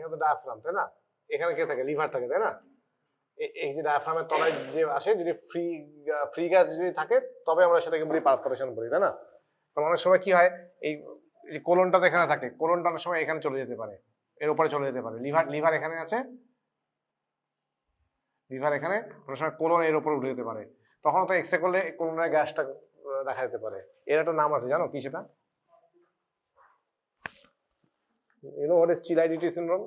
এখানে তো ডায়াফ্রাম, তাই না? এখানে কে থাকে? লিভার থাকে, তাই না? এই যে ডায়াফ্রামের তলায় যে আসে, যদি ফ্রি গ্যাস যদি থাকে তবে আমরা সেটাকে বলি পারফোরেশন বলি, তাই না? কারণ অনেক সময় কি হয়, এই কোলনটা তো এখানে থাকে, কোলনটা অনেক সময় এখানে চলে যেতে পারে, এর উপরে চলে যেতে পারে। লিভার এখানে আছে, লিভার এখানে, অনেক সময় কোলন এর উপরে উঠে যেতে পারে, তখন তো এক্সরে করলে কোলনের গ্যাসটা দেখা যেতে পারে। এর একটা নাম আছে, জানো কি সেটা? You know what is Chilaiditi syndrome?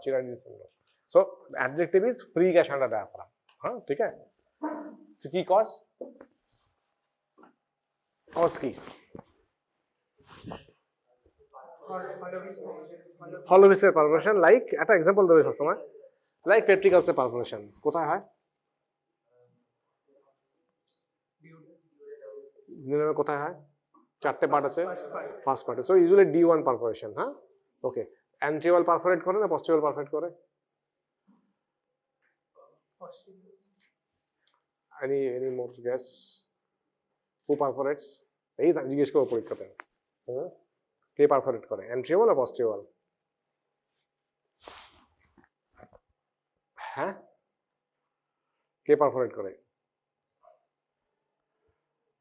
Chilaiditi syndrome. So the adjective is free gas under diaphragm. ठीक है? So কি cause? Cause কি? Hollow visceral perforation, like একটা এক্সাম্পল দেবে সবসময়, লাইক পেপটিক আলসার পারফোরেশন কোথায় হয়? কোথায় হয়? চারটে পার্ট আছে, first part. So usually D1 perforation. হ্যাঁ, ওকে। অ্যান্টিওয়াল পারফোরেট করে না পস্টিওয়াল পারফোরেট করে? any more guess who perforates? এই জিজ্ঞেস করবো পরীক্ষাতে। কে পারফোরেট করে, অ্যান্টিওয়াল না পস্টিওয়াল? হ্যাঁ, কে পারফোরেট করে?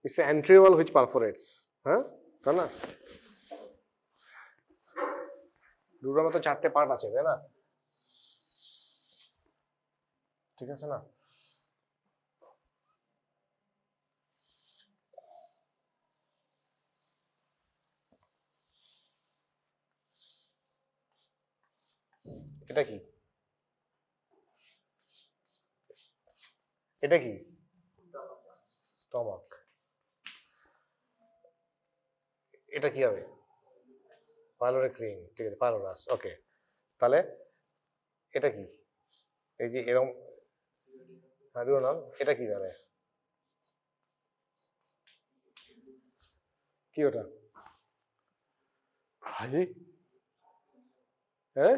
It's the anterior which perforates. হ্যাঁ, তাই না? দুটোর মতো চারটে পার্ট আছে, তাই না? ঠিক আছে না? এটা কি? এটা কি? স্টমাক। এটা কি হবে? Pyloric ring. ঠিক আছে, পাইলোরাস। ওকে, তাহলে এটা কি? এই যে এরকম নাম, এটা কি জানে? কি ওটা? হাজি? হ্যাঁ,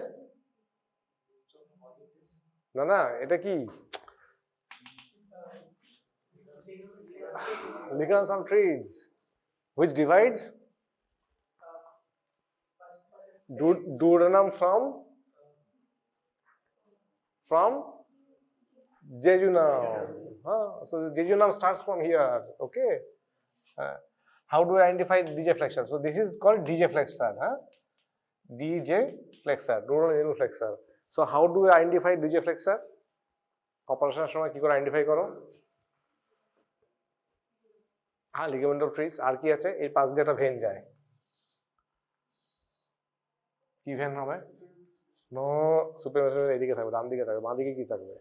না না, এটা কি? Ligands on trees which divides duodenum from jejunum. So jejunum starts from here. Okay. How do I identify DJ flexor? So this is called DJ flexor. DJ flexor, duodenal genuflexor. So how do I identify DJ flexor? অপারেশনের সময় কি করে identify করো? Ligament of trees. আর কি আছে? এই পাশ দিয়ে একটা ভেন যায়। কি ভেন হবে? নো, সুপারমেসের এদিকে থাকবে, ডান দিকে থাকবে, বাঁ দিকে কি থাকবে?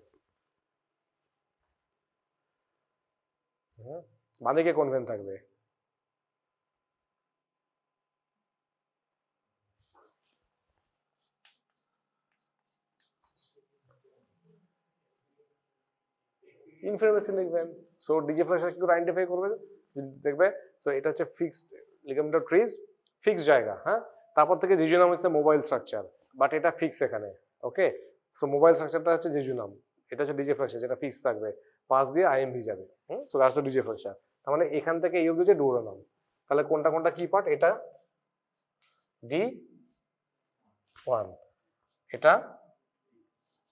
বাঁ দিকে কোন ভেন থাকবে? ইনফ্রামেসেনিক ভেন। সো ডিজে ফ্লেক্সার কি করে আইডেন্টিফাই করবে? দেখবে, তো এটা হচ্ছে fixed ligament of trees, fixed জায়গা। হ্যাঁ, তারপর থেকে জেজুনাম হচ্ছে মোবাইল স্ট্রাকচার, বাট এটা ফিক্স এখানে। ওকে, সো মোবাইল স্ট্রাকচারটা হচ্ছে জেজুনাম, এটা হচ্ছে ডিজে ফ্লেক্সার, যেটা ফিক্স থাকবে, পাশ দিয়ে আইএমভি যাবে। So that's the DJ flexor. তার মানে এখান থেকে এই অবধি যে ডুওডেনাম। তাহলে কোনটা কোনটা কি পার্ট? এটা D1, এটা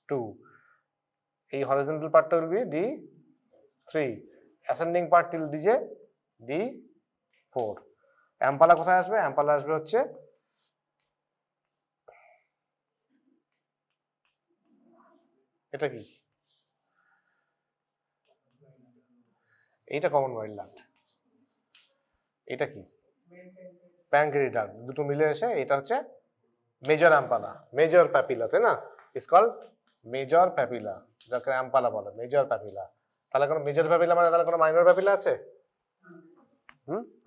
2, এই হরিজন্টাল পার্টটা will be D3, ascending part till DJ D4। অ্যাম্পালা কোথায় আসবে? অ্যাম্পালা আসবে হচ্ছে এটা কি? এইটা কমন বাইল ডাক্ট। এটা কি? Pancreatic duct. দুটো মিলে এসে এটা হচ্ছে মেজর অ্যাম্পালা, মেজর প্যাপিলা, তাই না? ইজ কল্ড মেজর প্যাপিলা, যাকে অ্যাম্পালা বলে, মেজর প্যাপিলা। তাহলে কোনো মেজর প্যাপিলা মানে তাহলে কোনো মাইনর প্যাপিলা আছে?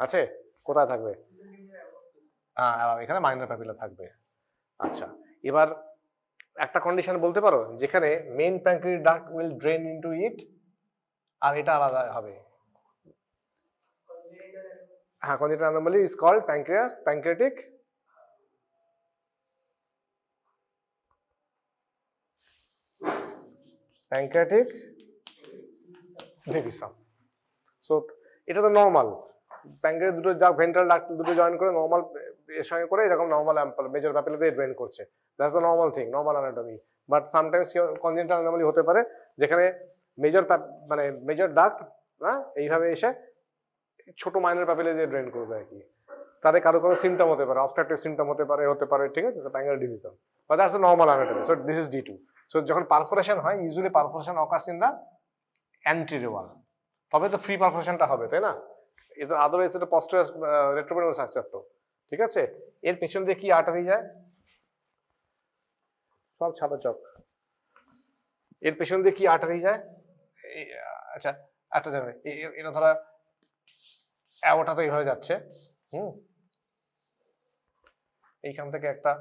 আছে? কোথায় থাকবে? এখানে মাইনর প্যাপিলা থাকবে। আচ্ছা, এবার একটা কন্ডিশন বলতে পারো যেখানে main pancreatic duct will drain into it, আর এটা আলাদা হবে। হ্যাঁ, congenital anomaly is called pancreatic নেভিসাম। সো এটা তো নর্মাল, প্যাঙ্কের দুটো ভেন্ট্রাল ডাক্ট দুটো জয়েন করে নর্মাল এর সঙ্গে করে এরকম নর্মাল মেজর প্যাপিলা দিয়ে ড্রেন করছে, that's the normal thing, normal anatomy. But sometimes congenital anomaly হতে পারে যেখানে মেজর মানে মেজর ডাক্ট এইভাবে এসে ছোট মাইনর প্যাপিলা দিয়ে ড্রেন করবে আর কি। তাদের কারো কারো সিমটম হতে পারে, অবস্ট্রাকটিভ সিমটম হতে পারে, ঠিক আছে, প্যাঙ্গাল division, but that's the normal anatomy. So this is D2। So যখন পারফোরেশন হয়, usually perforation occurs in the anterior wall, তবে তো ফ্রি পারফোরেশনটা হবে, তাই না? এটা আদারওয়াইজ এটা পস্টেরিয়র রেট্রোপেডিয়াল স্ট্রাকচার তো, ঠিক আছে। এর পেছন দিয়ে কি আর্টারি যায়? সব ছাতা চক। এর পেছন দিয়ে কি আর্টারি যায়? আচ্ছা একটা যাবে, এটা ধরা অ্যাওটা তো এইভাবে যাচ্ছে, এইখান থেকে একটা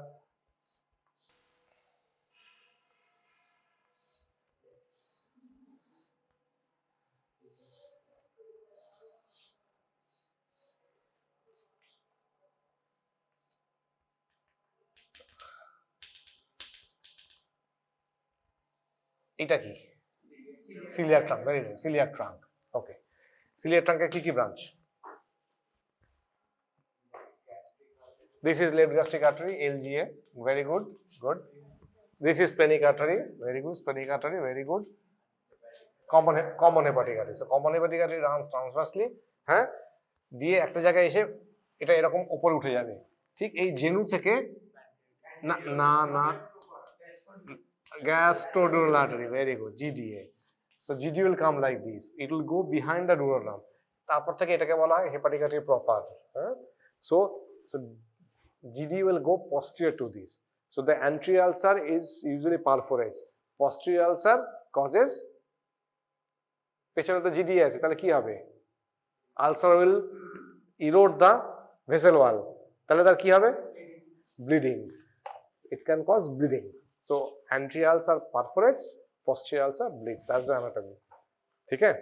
এটা কি celiac trunk, very nice, celiac trunk. Okay, celiac ট্রাঙ্কের কি কি branch? This is left gastric artery, LGA, very good, good. This is splenic artery, very good, splenic artery, very good. Common hepatic artery, so common hepatic artery runs transversely, হ্যাঁ, দিয়ে একটা জায়গায় এসে এটা এরকম উপরে উঠে যাবে, ঠিক এই জেনু থেকে, না না না, gastroduodenal artery, very good, GDA. So GD will come like this, it will go behind the duodenum, তারপর থেকে এটাকে বলা হয় hepatic artery proper, হ্যাঁ। So GD will go posterior to this. So the anterior ulcer is usually perforates. Posterior ulcer causes পেছনে তো GD আছে, তাহলে কি হবে? Ulcer will erode the vessel wall, তাহলে তার কি হবে? Bleeding. It can cause bleeding. So anterior ulcer perforates, posterior ulcer bleeds. That's the anatomy. ঠিক আছে?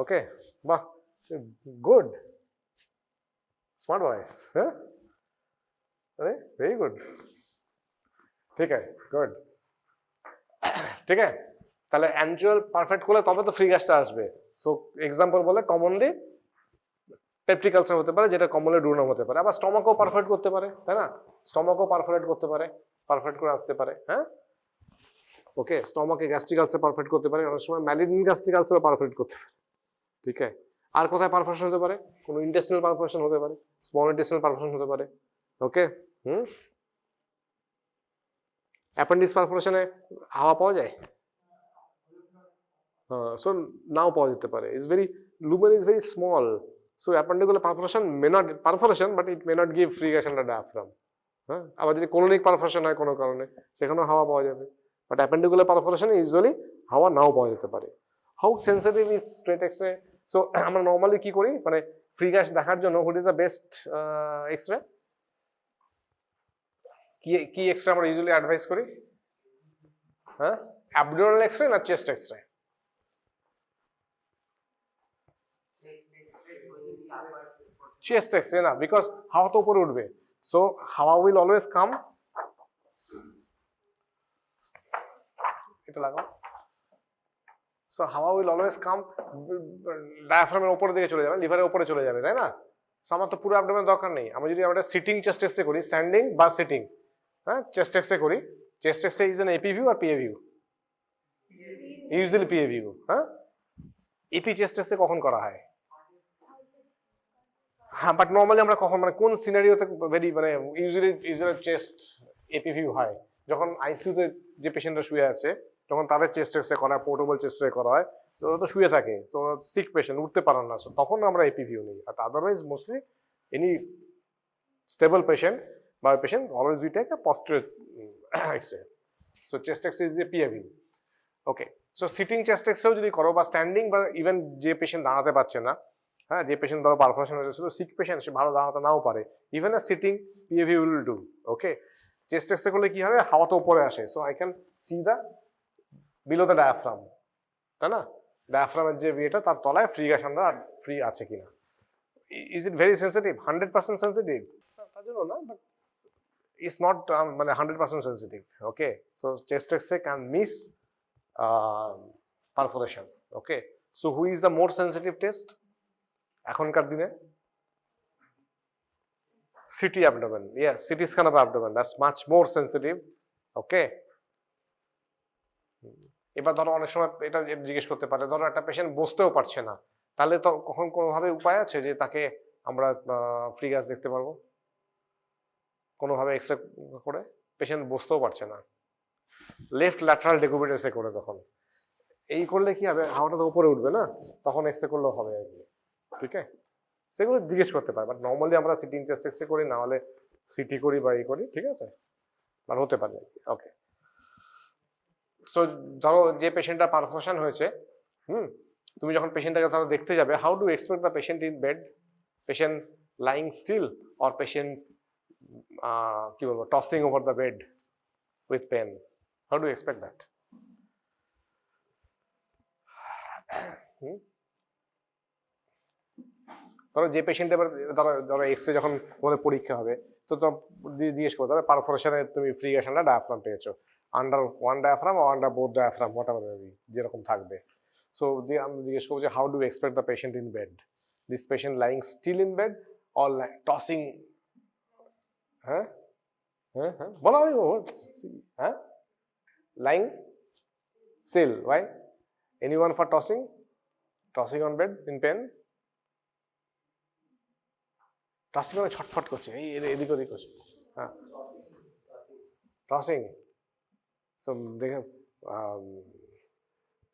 Okay. বাহ, good. Smart boy, huh? Very good. ঠিক আছে, গুড। ঠিক আছে, তাহলে অ্যান্ট্রিওল পারফেক্ট করলে তবে তো ফ্রি গ্যাসটা আসবে। সো এক্সাম্পল বলে কমনলি পেপটিক আলসার হতে পারে, যেটা কমনলি ডুওডেনাম হতে পারে, আবার স্টমাকও পারফেক্ট করতে পারে, তাই না? স্টমাকও পারফেক্ট করতে পারে, পারফেক্ট করে আসতে পারে, হ্যাঁ। ওকে, স্টমাকে গ্যাস্ট্রিক আলসার পারফেক্ট করতে পারে, অনেক সময় ম্যালিগন্যান্ট গ্যাস্ট্রিক আলসার পারফেক্ট করতে পারে, ঠিক আছে। আর কোথায় পারফরেশন হতে পারে? কোনো ইন্টেস্টিনাল পারফরেশন হতে পারে, স্মল ইন্টেস্টিনাল পারফরেশন হতে পারে, ওকে। অ্যাপেন্ডিক্স পারফরেশনে হাওয়া পাওয়া যায়, সো নাও পাওয়া যেতে পারে, is very lumen is very small, so appendicular perforation may not perforation, but it may not give free gas under diaphragm, হ্যাঁ। আবার যদি কোলোনিক পারফরেশন হয় কোনো কারণে, সেখানেও হাওয়া পাওয়া যাবে, বাট অ্যাপেন্ডিকুলার পারফরেশনে ইউজুয়ালি হাওয়া নাও পাওয়া যেতে পারে। How sensitive is straight x-ray? So আমরা নর্মালি কি করি, মানে ফ্রি গ্যাস দেখার জন্য what is the best x-ray? কি এক্সরে আমরা ইউজুয়ালি অ্যাডভাইস করি? হ্যাঁ, অ্যাবডোমিনাল এক্সরে না চেস্ট এক্সরে? চেস্ট এক্সরে না, বিকজ হাওয়া তো উপরে উঠবে, সো হাওয়া উইল অলওয়েজ কাম, এটা লাগাও, সো হাওয়া উইল অলওয়েজ কাম ডায়াফ্রামের উপরের দিকে চলে যাবে, লিভারের উপরে চলে যাবে, তাই না? সো আমার তো পুরো অ্যাবডোমেন দরকার নেই, আমরা যদি আমরা সিটিং চেস্ট এক্সরে করি, স্ট্যান্ডিং বা সিটিং, হ্যাঁ, চেস্ট এক্সরে করি, chest x-ray is an AP view আর PA view? Usually PA view, হ্যাঁ। এপি চেস্ট এক্সরে কখন করা হয়? হ্যাঁ, বাট নর্মালি আমরা কখন, মানে কোন সিনারিওতে ভেরি, মানে ইউজুয়ালি চেস্ট এপি ভিউ হয় যখন আইসিইউতে যে পেশেন্টরা শুয়ে আছে, তখন তাদের চেস্ট এক্সরে করা হয়, পোর্টেবল চেস্ট এক্সরে করা হয়, তো ওরা তো শুয়ে থাকে, তো সিক পেশেন্ট, উঠতে পারেন না, তখন আমরা এপি ভিউ নিই। আর otherwise mostly any stable patient বা patient always we take a posterior X ray, so chest x-ray is a PA view, okay. So sitting chest এক্সরেও যদি করো, বা স্ট্যান্ডিং, বা ইভেন যে পেশেন্ট দাঁড়াতে পারছে না, হ্যাঁ, যে পেশেন্ট ধরো পারফরেশন হয়েছে, তো সিক পেশেন্ট, সে ভালো দাঁড়াতে নাও পারে, even a sitting PA view will do, okay. Chest x-ray করলে কি হবে, হাওয়া তো উপরে আসে, so I can see the below the diaphragm, তাই না? ডায়াফ্রামের যে বিয়েটা, তার তলায় ফ্রি গ্যাস আন্ডার ফ্রি আছে কিনা। Is it very sensitive? 100% sensitive তার জন্য না, বাট ইটস নট মানে 100% sensitive, okay. So chest x-ray can miss perforation, okay. So who is the more sensitive test? এখনকার দিনে CT abdomen, yes, CT scan of abdomen, that's much more sensitive. Okay, এবার ধরো অনেক সময় এটা জিজ্ঞেস করতে পারে, ধরো একটা পেশেন্ট বসতেও পারছে না, তাহলে তো কখন কোনোভাবে উপায় আছে যে তাকে আমরা ফ্রি গ্যাস দেখতে পারবো কোনোভাবে এক্সরে করে? পেশেন্ট বসতেও পারছে না, লেফট ল্যাটারাল ডেকুবিটাসে করে, তখন এই করলে কি হবে, হাওয়াটা তো উপরে উঠবে না, তখন এক্সরে করলেও হবে আর কি। ঠিক আছে, সেগুলো জিজ্ঞেস করতে পারে, বাট নর্মালি আমরা সিটি চেস্ট এক্সরে করি, না হলে সিটি করি বা করি, ঠিক আছে, আর হতে পারে। ওকে, সো ধরো যে পেশেন্টটা পারফোশন হয়েছে, তুমি যখন পেশেন্টটাকে ধরো দেখতে যাবে, how do expect the patient in bed, patient lying still or patient কি বলবো tossing over the bed with pain, how do expect that? ধরো যে পেশেন্ট এবার ধরো ধরো এক্সরে যখন তোমাদের পরীক্ষা হবে, তো জিজ্ঞেস করতে হবে পারফোরেশনে তুমি ফ্রি গ্যাস না ডায়াফ্রাম পেয়েছো, আন্ডার ওয়ান ডায়াফ্রাম ও আন্ডার বোথ ডায়াফ্রাম, হোয়াটএভার যেরকম থাকবে। সো আমি জিজ্ঞেস করবো যে how do expect the patient in bed, this patient lying still in bed or tossing? হ্যাঁ হ্যাঁ হ্যাঁ বলো, আমি হ্যাঁ, lying still, why? Anyone for tossing, tossing on bed in pain? Tossing মানে ছটফট করছে, এই এদিক ওদিক করছে, হ্যাঁ টসিং। সো দেখেন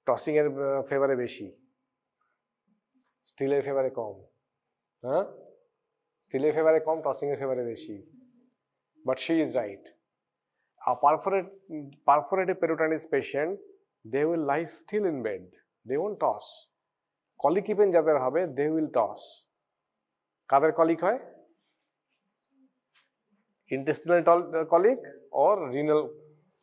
টসিং এর ফেভারে বেশি, স্টিলের ফেভারে কম। হ্যাঁ, স্টিলের ফেভারে কম, টসিং এর ফেভারে বেশি, but she is right. A perforated peritonitis patient, they will lie still in bed, they won't toss. Colic even যাদের হবে, they will toss. কাদের কলিক হয়? ইন্টেস্টিনাল কলিক অর রিনাল,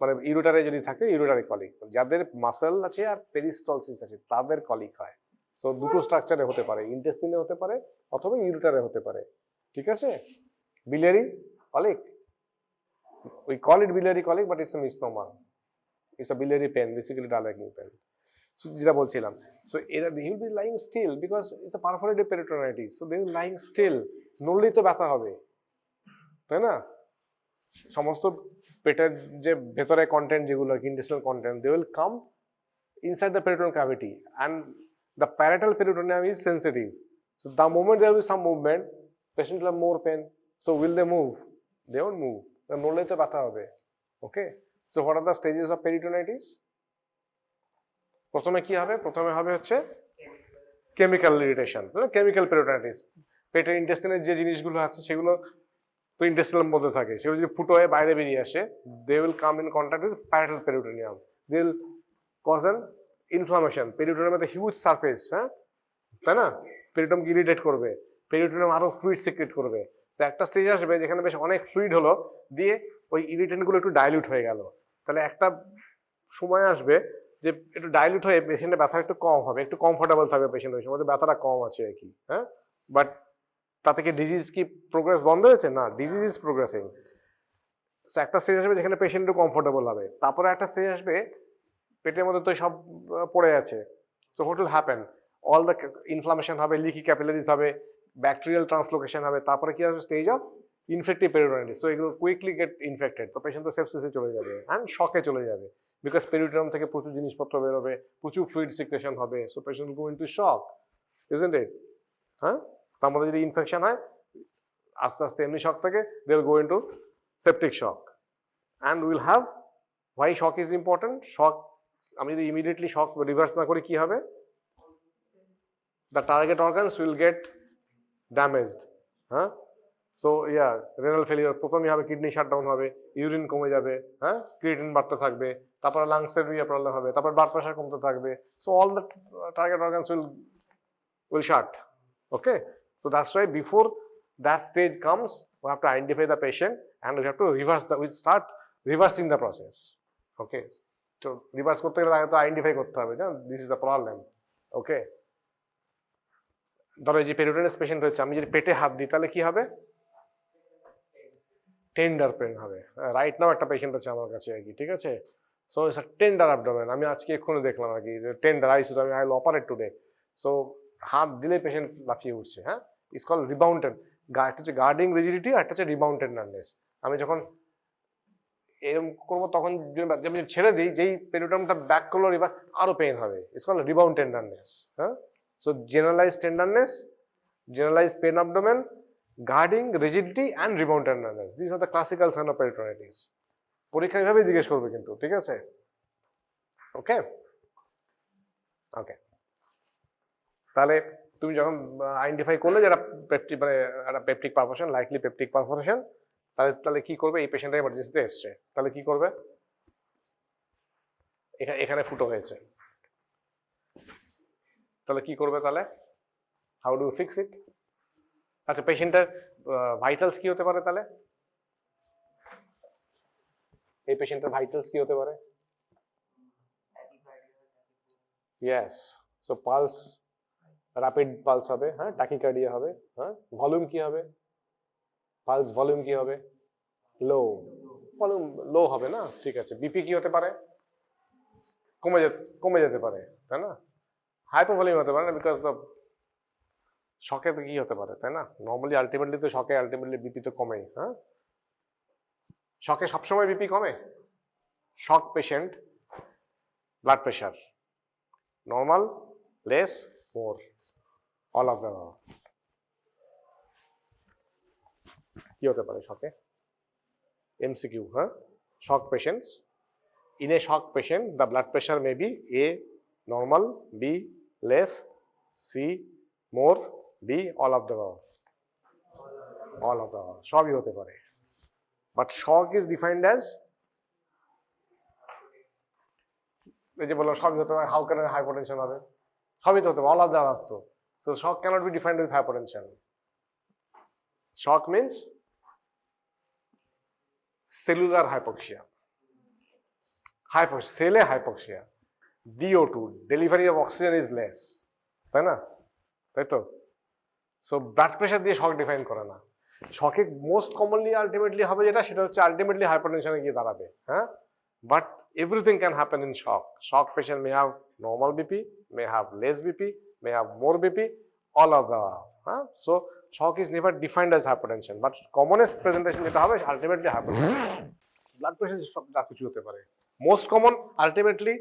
মানে ইউরেটারে যদি থাকে ইউরেটারে কলিক, যাদের মাসেল আছে আর পেরিস্টলসিস আছে তাদের কলিক হয়। সো দুটো স্ট্রাকচারে হতে পারে, ইন্টেস্টিনে হতে পারে অথবা ইউরেটারে হতে পারে, ঠিক আছে? Biliary colic, we call it biliary colic, but it's a misnomer, it's a biliary pain, basically dilating pain. So যেটা বলছিলাম, so he will be lying still because it's a perforated peritonitis, so they will lying still, নড়লেই তো ব্যথা হবে, তাই না? সমস্ত পেটের যে ভেতরে কন্টেন্ট যেগুলো intestinal content, they will come inside the peritoneal cavity and the parietal peritoneum is sensitive, so the moment there will be some movement, patient will have more pain. So will they move? They won't move, নড়লেই তো ব্যথা হবে। Okay, so what are the stages of peritonitis? প্রথমে কি হবে? প্রথমে হবে হচ্ছে কেমিক্যাল ইরিটেশন, কেমিক্যাল পেরিটোনাইটিস। পেটের ইন্টেস্টিনের যে জিনিসগুলো আছে সেগুলো তো ইন্টেস্টিনের মধ্যে থাকে, সেগুলো যদি ফুটো হয়ে বাইরে বেরিয়ে আসে, they will come in contact with parietal peritoneum, they will cause an inflammation. Peritoneum একটা হিউজ সারফেস, হ্যাঁ তাই না? পেরিটোনিয়ামকে ইরিটেট করবে, পেরিটোনিয়াম আরো ফ্লুইড সিক্রেট করবে। তো একটা স্টেজ আসবে যেখানে বেশ অনেক ফ্লুইড হলো, দিয়ে ওই ইরিটেন্ট গুলো একটু ডাইলিউট হয়ে গেল, তাহলে একটা সময় আসবে যে একটু ডাইলিউট হয়ে পেশেন্টের ব্যথা একটু কম হবে, একটু কমফোর্টেবল থাকবে পেশেন্ট, ওই সময় ব্যথাটা কম আছে আর কি, হ্যাঁ। বাট তাতে কি ডিজিজ কি প্রোগ্রেস বন্ধ হয়েছে? না, ডিজিজ ইজ প্রোগ্রেসিং। একটা স্টেজ আসবে যেখানে পেশেন্ট একটু কমফোর্টেবল হবে, তারপরে একটা স্টেজ আসবে পেটের মধ্যে তো সব পড়ে আছে। So what will happen? All the inflammation হবে, লিকি ক্যাপিলারিজ হবে, ব্যাকটেরিয়াল ট্রান্সলোকেশন হবে, তারপরে কি আসবে? Stage of infective peritonitis. So এগুলো কুইকলি গেট ইনফেক্টেড, তো পেশেন্ট তো সেপসিসে চলে যাবে অ্যান্ড শকে চলে যাবে, বিকজ পেরিটোনিয়াম থেকে প্রচুর জিনিসপত্র বেরোবে, প্রচুর ফ্লুইড সিক্রেশন হবে, so patient will go into shock, isn't it? হ্যাঁ, তার মধ্যে যদি ইনফেকশন হয় আস্তে আস্তে এমনি শক থেকে they will go into septic shock and will have, why shock is important? Shock আমি যদি ইমিডিয়েটলি শক রিভার্স না করি কি হবে? The target organs will get damaged. হ্যাঁ, সো ইয়া রেনাল ফেলিওর প্রথমেই হবে, কিডনি শাটডাউন হবে, ইউরিন কমে যাবে, হ্যাঁ ক্রিয়েটিন বাড়তে থাকবে, তারপরে লাংসের প্রবলেম হবে, তারপর ব্লাড প্রেশার কমতে থাকবে। So all the target organs will shut. Okay, so that's why before that stage comes, we have to identify the patient and we have to we start reversing the process. Okay, so reverse করতে গেলে আগে তো identify করতে হবে যে this is the problem. ওকে, ধরো এই যে পেরিটোনাইটিস পেশেন্ট হয়েছে, আমি যদি পেটে হাত দিই তাহলে কি হবে? টেন্ডার পেন হবে। রাইট নাও একটা পেশেন্ট আছে আমার কাছে আর কি, ঠিক আছে? So it's a tender abdomen. আমি আজকে এক্ষুনি দেখলাম আর কি tender ICU, I will operate today. So হাত দিলে পেশেন্ট লাফিয়ে উঠছে, হ্যাঁ, ইটস কল রিবাউন্ড। একটা হচ্ছে গার্ডিং রিজিডিটি আর একটা হচ্ছে রিবাউন্ড টেন্ডারনেস। আমি যখন এরকম করবো তখন যেমন ছেড়ে দিই, যেই পেরিটোনিয়ামটা ব্যাক করলো রিভার আরো পেইন হবে, ইটস কল রিবাউন্ড টেন্ডারনেস। হ্যাঁ, so generalize tenderness, generalized pain abdomen, guarding rigidity and rebound tenderness. These are the classical sign of peritonitis. পরীক্ষা এইভাবে জিজ্ঞেস করবে কিন্তু, ঠিক আছে? ওকে ওকে, তাহলে তুমি যখন আইডেন্টিফাই করলে যে একটা পেপটিক মানে একটা peptic perforation, likely peptic perforation, তাহলে কি করবে? এই পেশেন্টের এমার্জেন্সিতে এসছে, তাহলে কি করবে? এখানে ফুটো হয়েছে, তাহলে কি করবে? তাহলে হাউ ডু ফিক্স ইট? আচ্ছা, পেশেন্টের ভাইটালস কি হতে পারে? তাহলে এই পেশেন্টের ভাইটালস কি হতে পারে? Yes, so pulse rapid pulse হবে, হ্যাঁ, ট্যাকিকার্ডিয়া হবে, হ্যাঁ, ভলিউম কি হবে? পালস ভলিউম কি হবে? লো, ভলিউম লো হবে না, ঠিক আছে। বিপি কি হতে পারে? কমে যেতে পারে, তাই না? হাইপোভলিউম হতে পারে না, বিকজ দ্য শকে তো কি হতে পারে, তাই না? নর্মালি আলটিমেটলি তো শকে আলটিমেটলি বিপি তো কমেই, হ্যাঁ। শকে সবসময় বিপি কমে? Shock patient blood pressure normal, less, more, all of the কি হতে পারে শকে? এমসিকিউ, হ্যাঁ। Shock patients, in a shock patient the blood pressure may be A normal, B less, C more, D all of the above, all of the above, সবই হতে পারে। But shock is defined as, এই যে বললাম সবই হতে পারে, how can hypertension হবে? সবই তো হতে পারে, অল অফ দ্য অ্যাবাভ। তো so shock cannot be defined with hypertension. Shock means cellular hypoxia, সেলে hypoxia, DO2 delivery of oxygen is less, তাই না? তাই তো। সো ব্লাড প্রেশার দিয়ে শক ডিফাইন করে না। শকে মোস্ট কমনলি আলটিমেটলি হবে যেটা, সেটা হচ্ছে আলটিমেটলি হাইপারটেনশনে গিয়ে দাঁড়াবে, হ্যাঁ। But everything can happen in shock. Shock patient may have normal BP, may have less BP, may have more BP, all of the, হ্যাঁ। So shock is never defined as hypertension, but commonest presentation যেটা হবে ultimately hypertension. Blood pressure সব যা কিছু হতে পারে, most common ultimately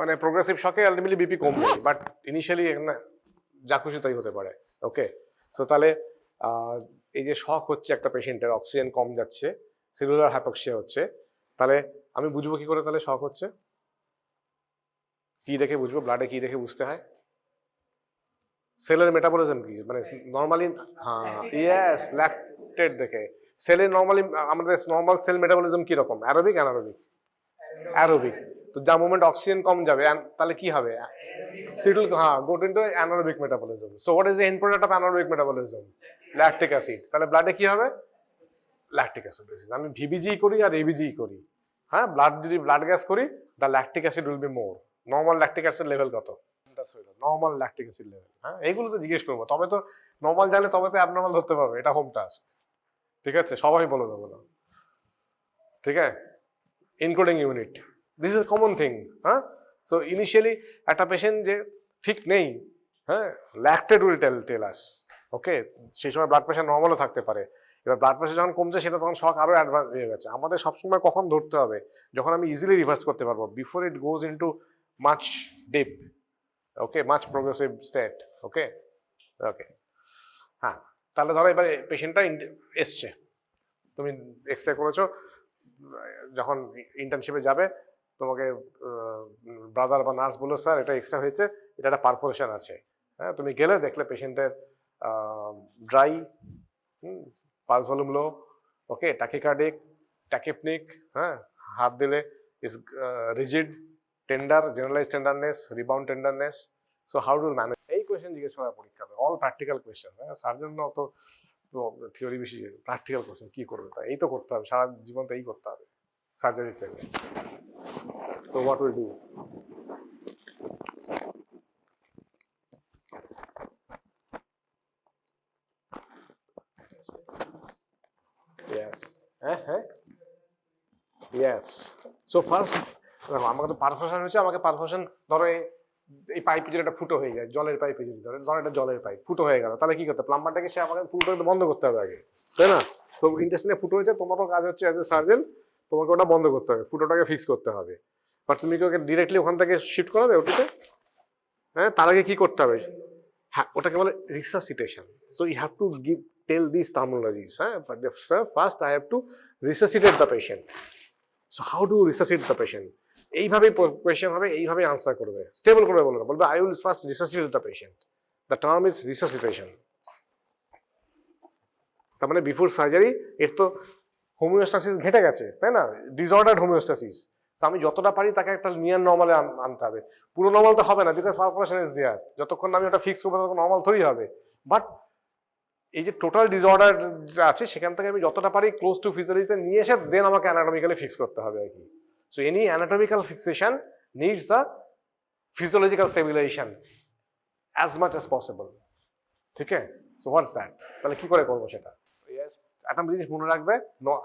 মানে progressive শকে ultimately BP কমবে, বাট ইনিশিয়ালি যা খুশি তাই হতে পারে। ওকে, তো তাহলে এই যে শক হচ্ছে একটা পেশেন্টের, অক্সিজেন কম যাচ্ছে, সেলুলার হাইপোক্সিয়া হচ্ছে, তাহলে আমি বুঝবো কি করে তাহলে শক হচ্ছে? কি দেখে বুঝবো? ব্লাডে কি দেখে বুঝতে হয়? সেলের মেটাবলিজম কি, মানে নর্মালি, হ্যাঁ, ইয়েস, ল্যাকটেট দেখে। সেলের নর্মালি আমাদের নর্মাল সেল মেটাবলিজম কি রকম? Aerobic, anaerobic? অ্যারোবিক। তো যা মোমেন্ট অক্সিজেন কম যাবে তাহলে কি হবে? সিডুল, হ্যাঁ, গো into anaerobic metabolism. So what is the end product of anaerobic metabolism? Lactic acid. তাহলে ব্লাডে কি হবে? Lactic acid. আমি ভিবিজি করি আর এবিজি করি, হ্যাঁ, যদি ব্লাড গ্যাস করি, the lactic acid will be more. Normal lactic acid level কত? নর্মাল ল্যাকটিক অ্যাসিড লেভেল, হ্যাঁ। এইগুলো তো জিজ্ঞেস করবো, তবে তো নর্মাল জানলে তবে তো অ্যাবনর্মাল ধরতে পারবে, এটা হোম টাস্ক, ঠিক আছে? সবাই বলে দেবো না, ঠিক আছে? Encoding unit, this is common thing, হ্যাঁ। সো ইনিশিয়ালি একটা পেশেন্ট যে ঠিক নেই, হ্যাঁ, ল্যাকটেড উইল টেল আস, ওকে। সেই সময় ব্লাড প্রেশার নর্মালও থাকতে পারে। এবার ব্লাড প্রেশার যখন কমছে, সেটা তখন শক আরো অ্যাডভান্স হয়ে গেছে। আমাদের সবসময় কখন ধরতে হবে? যখন আমি ইজিলি রিভার্স করতে পারবো, before it goes into much deep, okay, much progressive state, okay okay. হ্যাঁ, তাহলে ধরো এবার পেশেন্টটা এসছে, তুমি এক্স রে করেছো, যখন ইন্টার্নশিপে যাবে তোমাকে ব্রাদার বা নার্স বললো, স্যার এটা এক্সট্রা হয়েছে, এটা একটা পারফোরেশন আছে, হ্যাঁ। তুমি গেলে দেখলে পেশেন্টের dry, pulse volume low, okay, tachycardic, tachypneic, হ্যাঁ, হাত দিলে is rigid, tender, generalize tenderness, rebound tenderness. So how do manage? এই কোয়েশ্চেন জিজ্ঞেস করা পরীক্ষাতে, অল প্র্যাকটিক্যাল কোয়েশ্চেন, হ্যাঁ। সার্জন অত থিওরি বেশি, প্র্যাকটিক্যাল কোয়েশ্চেন কি করবে? তাই এই তো করতে হবে, সারা জীবন তো এই করতে হবে সার্জারি থেকে। So what we'll do? Yes. Yes. So first, আমাকে তো পারফোরেশন হচ্ছে, আমাকে পারফোরেশন ধরো এই পাইপে যদি একটা ফুটো হয়ে যায়, জলের পাইপে যদি ধরেন এটা জলের পাইপ ফুটো হয়ে গেল, তাহলে কি করতে প্লাম্বারটাকে সে আমাকে ফুটোটা বন্ধ করতে হবে আগে, তাই না? তো ইন্টেস্টাইনে ফুটো হয়েছে, তোমারও কাজ হচ্ছে অ্যাজ এ সার্জন তোমাকে ওটা বন্ধ করতে হবে, ফুটোটাকে ফিক্স করতে হবে। বাট তুমি কি ওকে ডিরেক্টলি ওখান থেকে শিফট করাবে ওটিতে? হ্যাঁ, তার আগে কি করতে হবে? হ্যাঁ, ওটাকে বলে resuscitation. So you have to tell this terminologies. হ্যাঁ, but sir first I have to resuscitate the patient. So how do resuscitate the patient? এইভাবেই কোয়েশ্চেন হবে, এইভাবে আনসার করবে, স্টেবল করবে বলবে না, বলবে I will first resuscitate the patient. The term is resuscitation. তার মানে বিফোর সার্জারি এর তো হোমিওস্ট্যাসিস ঘেটে গেছে, তাই না? ডিসঅর্ডার্ড হোমিওস্ট্যাসিস। তো আমি যতটা পারি তাকে একটা নিয়ার নর্মালে আনতে হবে। পুরো নর্মাল তো হবে না, বিকজ পারফরেশন ইজ দেয়ার। যতক্ষণ আমি ওটা ফিক্স করবো ততক্ষণ নর্মাল থরি হবে। বাট এই যে টোটাল ডিসঅর্ডার আছে সেখান থেকে আমি যতটা পারি ক্লোজ টু ফিজিওলজিতে নিয়ে এসে দেন আমাকে অ্যানাটমিক্যালি ফিক্স করতে হবে আর কি। So any anatomical fixation needs a physiological stabilisation as much as possible. ঠিক আছে? So what's that? তাহলে কি করে করবো সেটা? একটা জিনিস মনে রাখবে,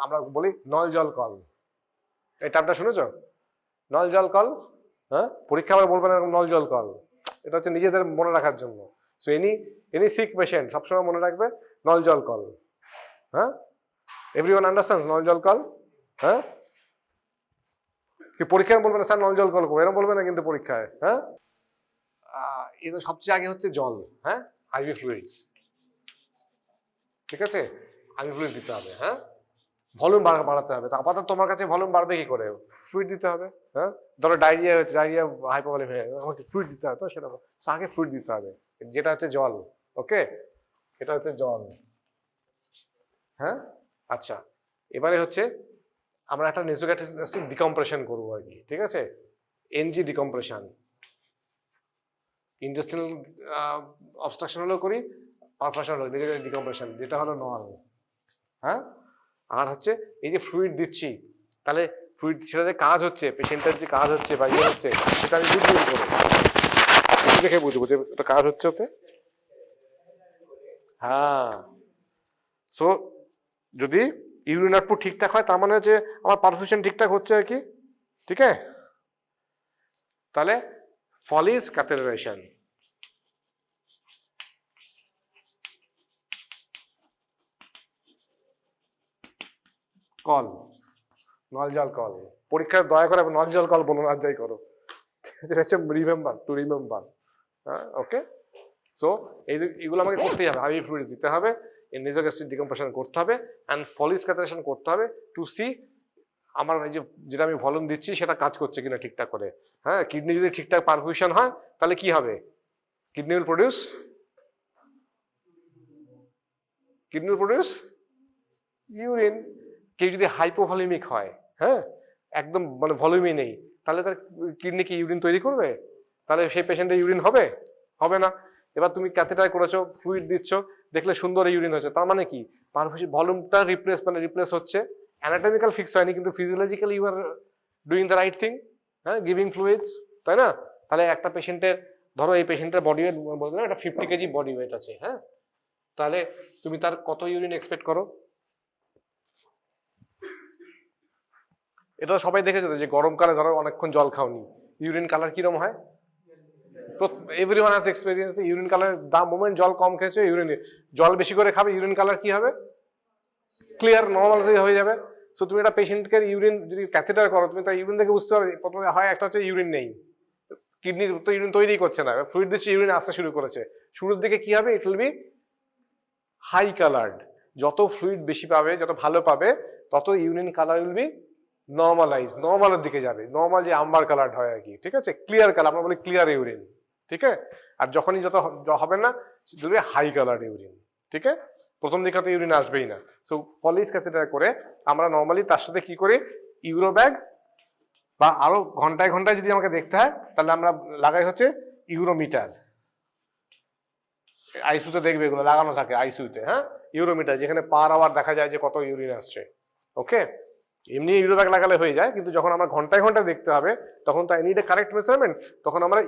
আমরা বলি নল জল কল। এই টার্মটা শুনেছো? নল জল কল। হ্যাঁ, পরীক্ষা আবার বলবেন এরকম নল জল কল। এটা হচ্ছে নিজেদের মনে রাখার জন্য। সো এনি সিক পেশেন্ট সবসময় মনে রাখবে নল জল কল। হ্যাঁ, এভরিওয়ান আন্ডারস্ট্যান্ডস নল জল কল? হ্যাঁ, কি পরীক্ষায় বলবে না স্যার নল জল কল করবো, এরকম বলবে না কিন্তু পরীক্ষায়। হ্যাঁ, এটা সবচেয়ে আগে হচ্ছে জল। হ্যাঁ, আইভি ফ্লুইডস। ঠিক আছে, আইভি ফ্লুইডস দিতে হবে। হ্যাঁ, ভলিউম বাড়াতে হবে। আপাতত তোমার কাছে ভলিউম বাড়বে কি করে? ফ্লুইড দিতে হবে। হ্যাঁ, ধরো ডায়রিয়া হচ্ছে, ডায়রিয়া হাইপোভলিউম হয়ে গেছে, আমাকে ফ্লুইড দিতে হবে। তো সেটা আগে ফ্লুইড দিতে হবে, যেটা হচ্ছে জল। ওকে, এটা হচ্ছে জল। হ্যাঁ, আচ্ছা, এবারে হচ্ছে আমরা একটা নেসোগ্যাস্ট্রিক অ্যাসিড ডিকম্প্রেশন করবো আর কি। ঠিক আছে, এনজি ডিকম্প্রেশন। ইন্টেস্টিনাল অবস্ট্রাকশন হলেও করি, পারফরেশন হলো ডিকম্প্রেশন, যেটা হলো নল। হ্যাঁ, আর হচ্ছে এই যে ফ্লুইড দিচ্ছি, তাহলে ফ্লুইড সেটা যে কাজ হচ্ছে, পেশেন্টের যে কাজ হচ্ছে বা ইয়ে হচ্ছে, সেটা আমি বুঝবো কি করে? দেখে বুঝবো যে ওটা কাজ হচ্ছে ওতে। হ্যাঁ, সো যদি ইউরিন আউটপুট ঠিকঠাক হয় তার মানে হচ্ছে আমার পারফিউশন ঠিকঠাক হচ্ছে আর কি। ঠিক আছে, তাহলে ফলিস ক্যাথেটারাইজেশন। কল, নল জল কল। পরীক্ষায় দয়া করে নল জল কল বলো না, যাই করো। যেটা হচ্ছে রিমেম্বার, টু রিমেম্বার। হ্যাঁ, ওকে। সো এইগুলো আমাকে করতেই হবে, আইভি ফ্লুইডস দিতে হবে, নেসোগ্যাস্ট্রিক ডিকম্প্রেশন করতে হবে, অ্যান্ড ফলিস ক্যাথেটারাইজেশন করতে হবে টু সি আমার এই যে যেটা আমি ভলিউম দিচ্ছি সেটা কাজ করছে কিনা ঠিকঠাক করে। হ্যাঁ, কিডনি যদি ঠিকঠাক পারফিউশন হয় তাহলে কি হবে? Kidney will produce urine. কেউ যদি হাইপোভলিউমিক হয়, হ্যাঁ, একদম মানে ভলিউমই নেই, তাহলে তার কিডনি কি ইউরিন তৈরি করবে? তাহলে সেই পেশেন্টের ইউরিন হবে? হবে না। এবার তুমি ক্যাথেটার করেছো, ফ্লুইড দিচ্ছ, দেখলে সুন্দর ইউরিন হচ্ছে, তার মানে কি? পারফিউশন ভলিউমটা রিপ্লেস হচ্ছে, অ্যানাটমিক্যাল ফিক্স হয়নি, কিন্তু physiologically you are doing the right thing. হ্যাঁ, গিভিং ফ্লুইডস, তাই না? তাহলে একটা পেশেন্টের, ধরো এই পেশেন্টের বডি ওয়েট বলতে না, একটা 50 কেজি বডি ওয়েট আছে। হ্যাঁ, তাহলে তুমি তার কত ইউরিন এক্সপেক্ট করো? এটা সবাই দেখেছো যে গরমকালে ধরো অনেকক্ষণ জল খাওনি, ইউরিন কালার কিরকম হয়? Everyone has experience the urine colour. The moment জল কম খেয়েছো, ইউরিন জল বেশি করে খাবে, ইউরিন কালার কি হবে? ক্লিয়ার, নর্মাল হয়ে যাবে। সো তুমি একটা পেশেন্টকে ইউরিন যদি ক্যাথেটার করো, তুমি তার ইউরিন দেখে বুঝতে পারবে প্রথমে হয় একটা হচ্ছে ইউরিন নেই, কিডনি তো ইউরিন তৈরি করছে না, ফ্লুইড দিচ্ছে, ইউরিন আসতে শুরু করেছে। শুরুর দিকে কি হবে? It will be high coloured. যত ফ্লুইড বেশি পাবে, যত ভালো পাবে, তত urine colour will be normalise, নর্মালের দিকে যাবে, নর্মাল যে আম্বার কালার হয় আর কি। ঠিক আছে, ক্লিয়ার কালার, আমরা বলি ক্লিয়ার ইউরিন। ঠিক আছে, আর যখনই যত হবে না হাই কালার ইউরিন। ঠিক আছে, প্রথম দিকে তো ইউরিন আসবেই না। সো ফলিস ক্যাথেটার করে আমরা নর্মালি তার সাথে কি করি? ইউরো ব্যাগ, বা আরো ঘন্টায় ঘন্টায় যদি আমাকে দেখতে হয় তাহলে আমরা লাগাই হচ্ছে ইউরোমিটার। আইসিইউতে দেখবে এগুলো লাগানো থাকে আইসিইউতে। হ্যাঁ, ইউরোমিটার, যেখানে পার আওয়ার দেখা যায় যে কত ইউরিন আসছে। ওকে, এমনি ইউরো ব্যাগ লাগালে হয়ে যায়, কিন্তু যখন আমরা ঘন্টায় ঘন্টায় দেখতে হবে তখন তো I need a correct measurement, তখন আমরা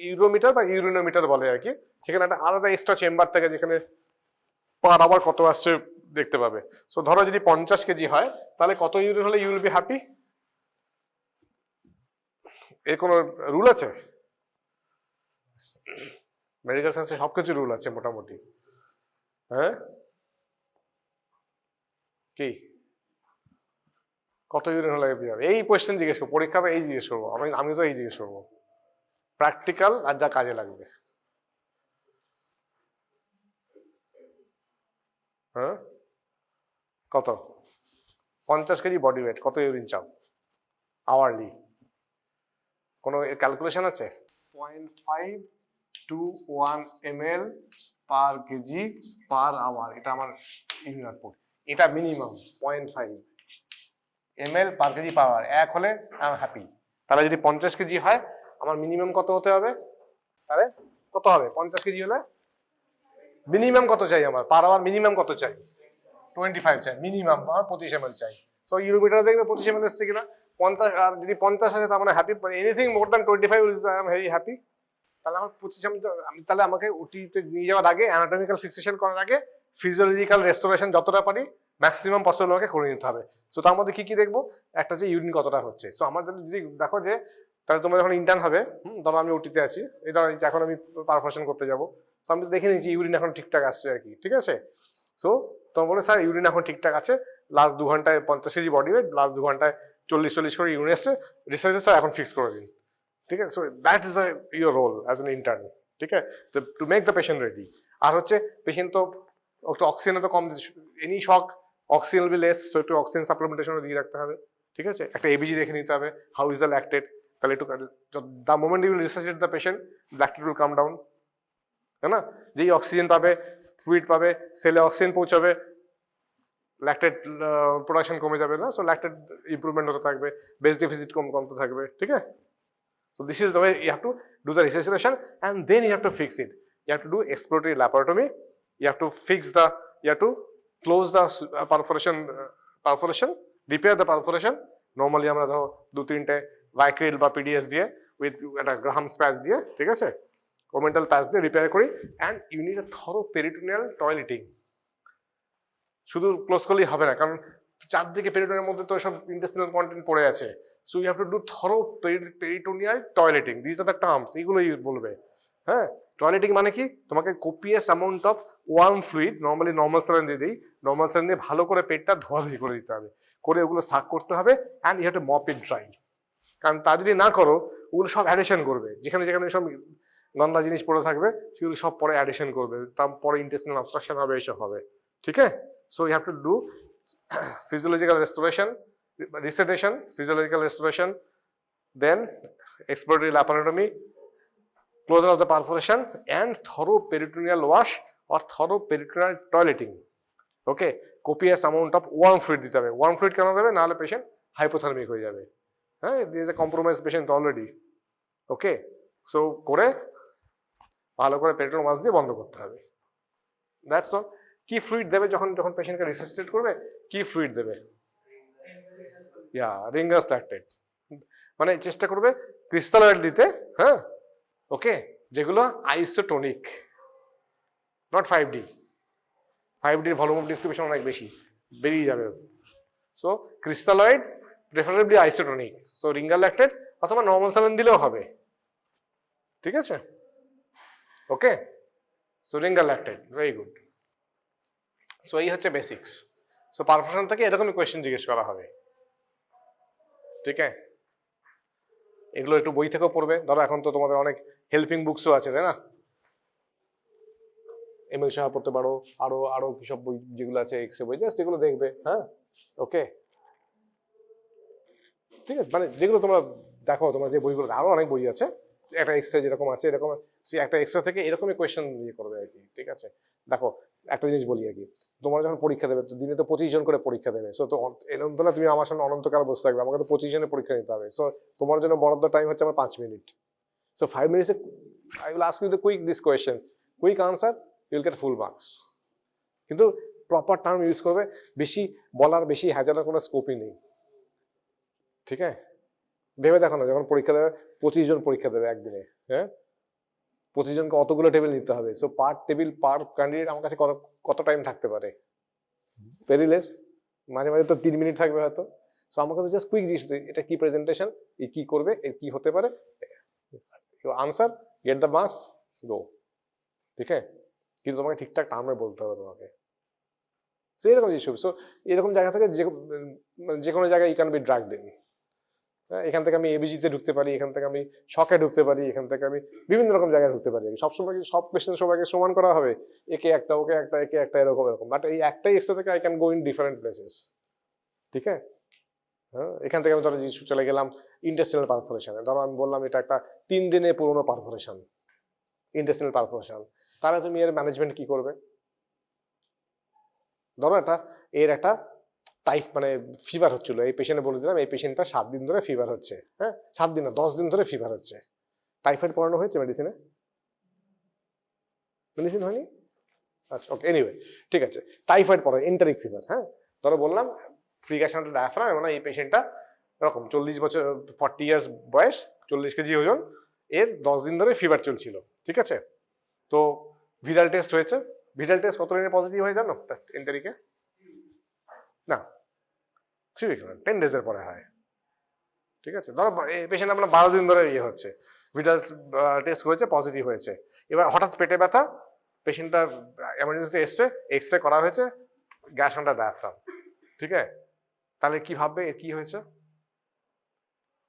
ইউরোমিটার বা ইউরিনোমিটার বলে আর কি। সেখানে একটা আলাদা এক্সট্রা চেম্বার থাকে যেখানে পার আওয়ার কত আসছে দেখতে পাবে। সো ধরো যদি 50 কেজি হয় তাহলে কত ইউরিন হলে ইউ উইল বি হ্যাপি? এর কোনো রুল আছে? মেডিকেল সায়েন্সে সবকিছু রুল আছে মোটামুটি। হ্যাঁ কি কত ইউরিন হলে হবে? এই কোয়েশ্চেন জিজ্ঞেস করবো পরীক্ষাতে, এই জিজ্ঞেস করবো আমি তো এই জিজ্ঞেস করবো, প্র্যাকটিক্যাল আর যা কাজে লাগবে। হ্যাঁ কত 50 কেজি বডি ওয়েট, কত ইউরিন চাও আওয়ারলি? কোনো ক্যালকুলেশন আছে? 0.521 ml পার কেজি পার আওয়ার, এটা আমার ইউরিন আউটপুট, এটা মিনিমাম 0.5 ml পার কেজি পার আওয়ার। 1 হলে আই এম হ্যাপি। তাহলে যদি 50 কেজি হয় আমার মিনিমাম কত হতে হবে? তাহলে কত হবে 50 কেজি হলে? মিনিমাম কত চাই আমার পার আওয়ার? মিনিমাম কত চাই? 25 চাই মিনিমাম, আমার 25 ml চাই। সো ইউরোমিটার দেখবে 25 ml এসছে কিনা। 50, আর যদি 50 আছে তার মানে happy, anything more than 25 is I am very happy. তাহলে আমার 25 আমি তাহলে আমাকে ওটিতে নিয়ে যাওয়ার আগে, অ্যানাটমিক্যাল ফিক্সেশন করার আগে ফিজিওলজিক্যাল রেস্টোরেশন যতটা পারি ম্যাক্সিমাম পসিবল আমাকে করে নিতে হবে। সো তার মধ্যে কি কি দেখবো? একটা হচ্ছে ইউরিন কতটা হচ্ছে। সো আমার যদি দেখো যে তাহলে তোমরা যখন ইন্টার্ন হবে, ধরো আমি ওটিতে আছি, এই ধরো এখন আমি পারফরমেশন করতে যাবো, সো আমি দেখে নিয়েছি ইউরিন এখন ঠিকঠাক আসছে আর কি, ঠিক আছে। সো তোমার বলে স্যার ইউরিন এখন ঠিকঠাক আছে, লাস্ট 2 ঘন্টায় 50 কেজি বডি ওয়েট, লাস্ট 2 ঘন্টায় 40 করে ইউরিন এসছে, রিসার্চে স্যার এখন ফিক্স করে দিন, ঠিক আছে। So that is your role as an intern, ঠিক আছে, to make the patient ready. আর হচ্ছে পেশেন্ট তো একটু অক্সিজেনে তো কম, any shock oxygen be less, so একটু অক্সিজেন সাপ্লিমেন্টেশনও দিয়ে রাখতে হবে, ঠিক আছে। একটা এবিজি দেখে নিতে হবে, হাউ ইজ দ্য ল্যাকটেট, তাহলে একটু the moment you will resuscitate the patient lactate will come down, তাই না। যেই অক্সিজেন পাবে, ফ্লুইড পাবে, সেলে অক্সিজেন পৌঁছাবে, ল্যাকটেট প্রোডাকশন কমে যাবে না, সো ল্যাকটেট ইমপ্রুভমেন্ট হতে থাকবে, বেস ডেফিসিট কমতে থাকবে, ঠিক আছে। So this is the way you have to do the resuscitation, and then you have to fix it. You have to do exploratory laparotomy. You have to you have to close the perforation, repair the perforation. Normally আমরা ধরো 2-3টে Vicryl বা PDS দিয়ে with একটা Graham's patch দিয়ে, ঠিক আছে, omental প্যাচ দিয়ে repair করি। and you need a thorough peritoneal toileting. শুধু ক্লোজ করলেই হবে না, কারণ চারদিকে পেরিটোনিয়াল মধ্যে তো সব ইন্টেস্টিনাল কন্টেন্ট পড়ে আছে। So you have to do thorough peritoneal toileting, this are the terms, এইগুলোই বলবে। হ্যাঁ, টয়লেটিং মানে কি? তোমাকে copious amount of warm fluid, normally normal saline দিয়ে দিই, নর্মাল স্যালাইন দিয়ে ভালো করে পেটটা ধোয়াধুয়ি করে দিতে হবে, করে ওগুলো সাক করতে হবে, and you have to mop it dry. কারণ তা যদি না করো ওগুলো সব অ্যাডিশন করবে, যেখানে যেখানে সব গন্ধা জিনিস পড়ে থাকবে সেগুলো সব পরে অ্যাডিশন করবে, তারপরে ইন্টেস্টিনাল অবস্ট্রাকশন হবে, এইসব হবে, ঠিক আছে। So you have to do physiological restoration, resuscitation, physiological restoration, then exploratory laparotomy, closure of the perforation, and thorough peritoneal wash or thorough peritoneal toileting. Okay, copious amount of warm fluid দিতে হবে। warm fluid কেন দেবে? নাহলে patient hypothermic হয়ে যাবে। হ্যাঁ, there is a compromised patient already. Okay, so করে ভালো করে পেরিটোনিয়াল ওয়াশ দিয়ে বন্ধ করতে হবে। That's all. কি ফ্লুইড দেবে যখন যখন পেশেন্টকে রিসাসিটেট করবে? কি ফ্লুইড দেবে? রিঙ্গাস ল্যাকটেট, মানে চেষ্টা করবে ক্রিস্টালয়েড দিতে। হ্যাঁ, ওকে, যেগুলো আইসোটোনিক, নট 5D। 5Dর ভলিউম অফ ডিস্ট্রিবিউশন অনেক বেশি, বেরিয়ে যাবে। So crystalloid, preferably isotonic. So Ringer lactate অথবা নর্মাল স্যালাইন দিলেও হবে, ঠিক আছে। Okay, so Ringer lactate, very good. So এই হচ্ছে বেসিক্স। সো পারফরমেশন থেকে এরকমই কোয়েশ্চেন জিজ্ঞেস করা হবে, ঠিক আছে। এগুলো একটু বই থেকেও পড়বে, ধরো এখন তো তোমাদের অনেক হেল্পিং বুকসও আছে, তাই না। এমএল সাহা পড়তে পারো, আরো আরো কিসব বই যেগুলো আছে, এক্সে বই, জাস্ট এগুলো দেখবে। হ্যাঁ, ওকে, ঠিক আছে। মানে যেগুলো তোমরা দেখো, তোমার যে বইগুলো, আরো অনেক বই আছে, একটা এক্সট্রা যেরকম আছে এরকম, সে একটা এক্সট্রা থেকে এরকমই কোয়েশ্চেন ইয়ে করবে আর কি, ঠিক আছে। দেখো একটা জিনিস বলি আর কি, তোমরা যখন পরীক্ষা দেবে তো দিনে তো 25 জন করে পরীক্ষা দেবে। সো তো এরকম তো না তুমি আমার সামনে অনন্তকাল বসে থাকবে, আমাকে তো 25 জনের পরীক্ষা নিতে হবে। সো তোমার জন্য বরাদ্দ টাইম হচ্ছে আমার 5 minute. So 5 minutes I will ask you the quick this question, quick answer, you will get full marks. কিন্তু প্রপার টার্ম ইউজ করবে, বেশি বলার, বেশি হাজারের কোনো স্কোপই নেই, ঠিক আছে। ভেবে দেখো না, যখন পরীক্ষা দেবে 25 জন পরীক্ষা দেবে একদিনে, হ্যাঁ, 25 জনকে অতগুলো টেবিল নিতে হবে। সো পার টেবিল পার ক্যান্ডিডেট আমার কাছে কত টাইম থাকতে পারে? ভেরি লেস, মাঝে মাঝে তো 3 মিনিট থাকবে হয়তো। সো আমাকে তো জাস্ট কুইক জিনিস, এটা কি প্রেজেন্টেশন, এ কি করবে, এর কি হতে পারে, আনসার, गेट द मार्क्स, गो। ठीक है, কিন্তু তোমাকে ঠিকঠাক টার্মে বলতে হবে তোমাকে। সো এরকম ইস্যু। সো এরকম জায়গা থেকে যে কোনো জায়গায় ইউ ক্যান বি ড্রাগড ইন। এখান থেকে আমি এবিজিতে ঢুকতে পারি, এখান থেকে আমি শকে ঢুকতে পারি, এখান থেকে আমি বিভিন্ন রকম জায়গায় ঢুকতে পারি। সবসময় সব কোয়েশ্চেন সবাইকে সমান করা হবে? একে একটা, ওকে একটা, একে একটা, এরকম এরকম। বাট এই একটাই এক্সট্রা থেকে I can go in different places. ঠিক আছে, হ্যাঁ, এখান থেকে আমি ধরো চলে গেলাম ইন্টেস্টিনাল পারফোরেশনে। ধরো আমি বললাম এটা একটা 3 দিনে পুরোনো পারফোরেশন, ইন্টেস্টিনাল পারফোরেশন। তাহলে তুমি এর ম্যানেজমেন্ট কি করবে? ধরো এর একটা টাইপ মানে ফিভার হচ্ছিল, এই পেশেন্টে বলে দিলাম এই পেশেন্টটা 7 দিন ধরে ফিভার হচ্ছে। হ্যাঁ, 7 দিন না 10 দিন ধরে ফিভার হচ্ছে। টাইফয়েড পড়ানো হয়েছে মেডিসিনে? মেডিসিন হয়নি? আচ্ছা, ওকে, এনিওয়ে ঠিক আছে, টাইফয়েড পড়া, এন্টারিক ফিভার। হ্যাঁ, ধরো বললাম ফ্রি গ্যাস আন্ডার ডায়াফ্রাম, মানে এই পেশেন্টটা এরকম 40 বছর 40 ইয়ার্স বয়স, 40 কেজি ওজন, এর 10 দিন ধরে ফিভার চলছিল। ঠিক আছে, তো ভিরাল টেস্ট হয়েছে। ভিরাল টেস্ট কত দিনে পজিটিভ হয়ে জানো এন্টারিকে? না, 3 উইকস না, 10 ডেজের পরে হয়। ঠিক আছে, ধরো এই পেশেন্ট আপনার 12 দিন ধরে ইয়ে হচ্ছে, ভিটাল টেস্ট হয়েছে, পজিটিভ হয়েছে। এবার হঠাৎ পেটে ব্যথা, পেশেন্টটা এমার্জেন্সিতে এসছে, এক্স রে করা হয়েছে, গ্যাস আন্ডার ডায়াফ্রাম। ঠিক আছে, তাহলে কি ভাববে এর কি হয়েছে?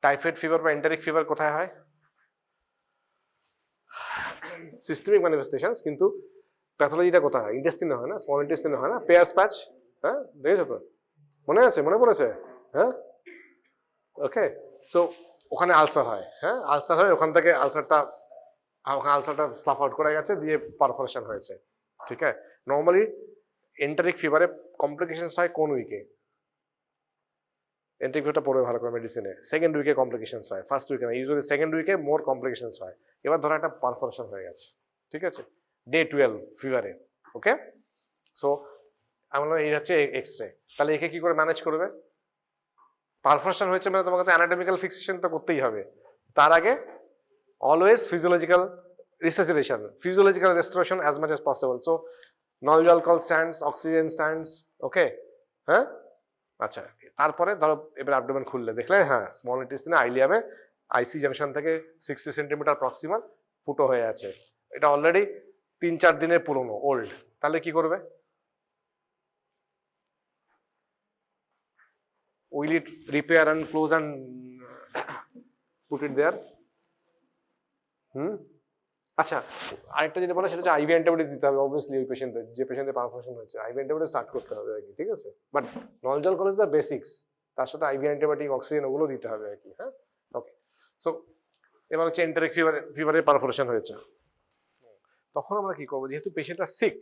টাইফয়েড ফিভার বা এন্টারিক ফিভার কোথায় হয়? সিস্টেমিক ম্যানিফেস্টেশনস, কিন্তু প্যাথোলজিটা কোথায় হয়? ইন্টেস্টিনে হয় না, স্মল ইন্টেস্টিনে হয় না? পেয়ার্স প্যাচ, হ্যাঁ দেখেছো তো, মনে আছে, মনে পড়েছে? হ্যাঁ, ওকে। সো ওখানে আলসার হয়, হ্যাঁ আলসার হয়, ওখান থেকে আলসারটা স্লাফ আউট করে গেছে, দিয়ে পারফোরেশন হয়েছে। ঠিক আছে, নর্মালি এন্টারিক ফিভারে কমপ্লিকেশনস হয় কোন উইকে? এন্টারিক ফিভারটা পড়ে ভালো করে মেডিসিনে, সেকেন্ড উইকে কমপ্লিকেশনস হয়, ফার্স্ট উইকে না, ইউজুয়ালি সেকেন্ড উইকে মোর কমপ্লিকেশনস হয়। এবার ধরো একটা পারফোরেশন হয়ে গেছে, ঠিক আছে, ডে 12 ফিভারে। ওকে, সো আমরা এই হচ্ছে এক্স রে। তাহলে একে কি করে ম্যানেজ করবে? পারফোরেশন হয়েছে মানে তোমাকে তো অ্যানাটমিক্যাল ফিক্সেশন তো করতেই হবে। তার আগে always physiological resuscitation, physiological restoration as much as possible. So null alcohol stands, oxygen stands. Okay, হ্যাঁ, আচ্ছা। তারপরে ধরো এবার অ্যাবডোমেন খুললে দেখলে হ্যাঁ স্মল ইন্টেস্টিনে আইলিয়ামে আইসি জাংশন থেকে 60 সেন্টিমিটার প্রক্সিমাল ফুটো হয়ে আছে। এটা অলরেডি 3-4 দিনের পুরনো, ওল্ড। তাহলে কি করবে? Will it repair and close and put it there? আচ্ছা, আরেকটা যেটা বলে সেটা হচ্ছে আইভি অ্যান্টিবায়োটিক দিতে হবে অবভিয়াসলি ওই পেশেন্টের, যে পেশেন্টের পারফোরেশন হচ্ছে আইভি অ্যান্টিবায়োটিক স্টার্ট করতে হবে আর কি। ঠিক আছে, বাট নলজাল কলেজ দ্য বেসিক্স, তার সাথে আইভি অ্যান্টিবায়োটিক, অক্সিজেন ওগুলো দিতে হবে আর কি। হ্যাঁ, ওকে। সো এবার হচ্ছে এন্টারিক ফিভারের পারফোরেশন হয়েছে, তখন আমরা কি করবো? যেহেতু পেশেন্টটা সিক,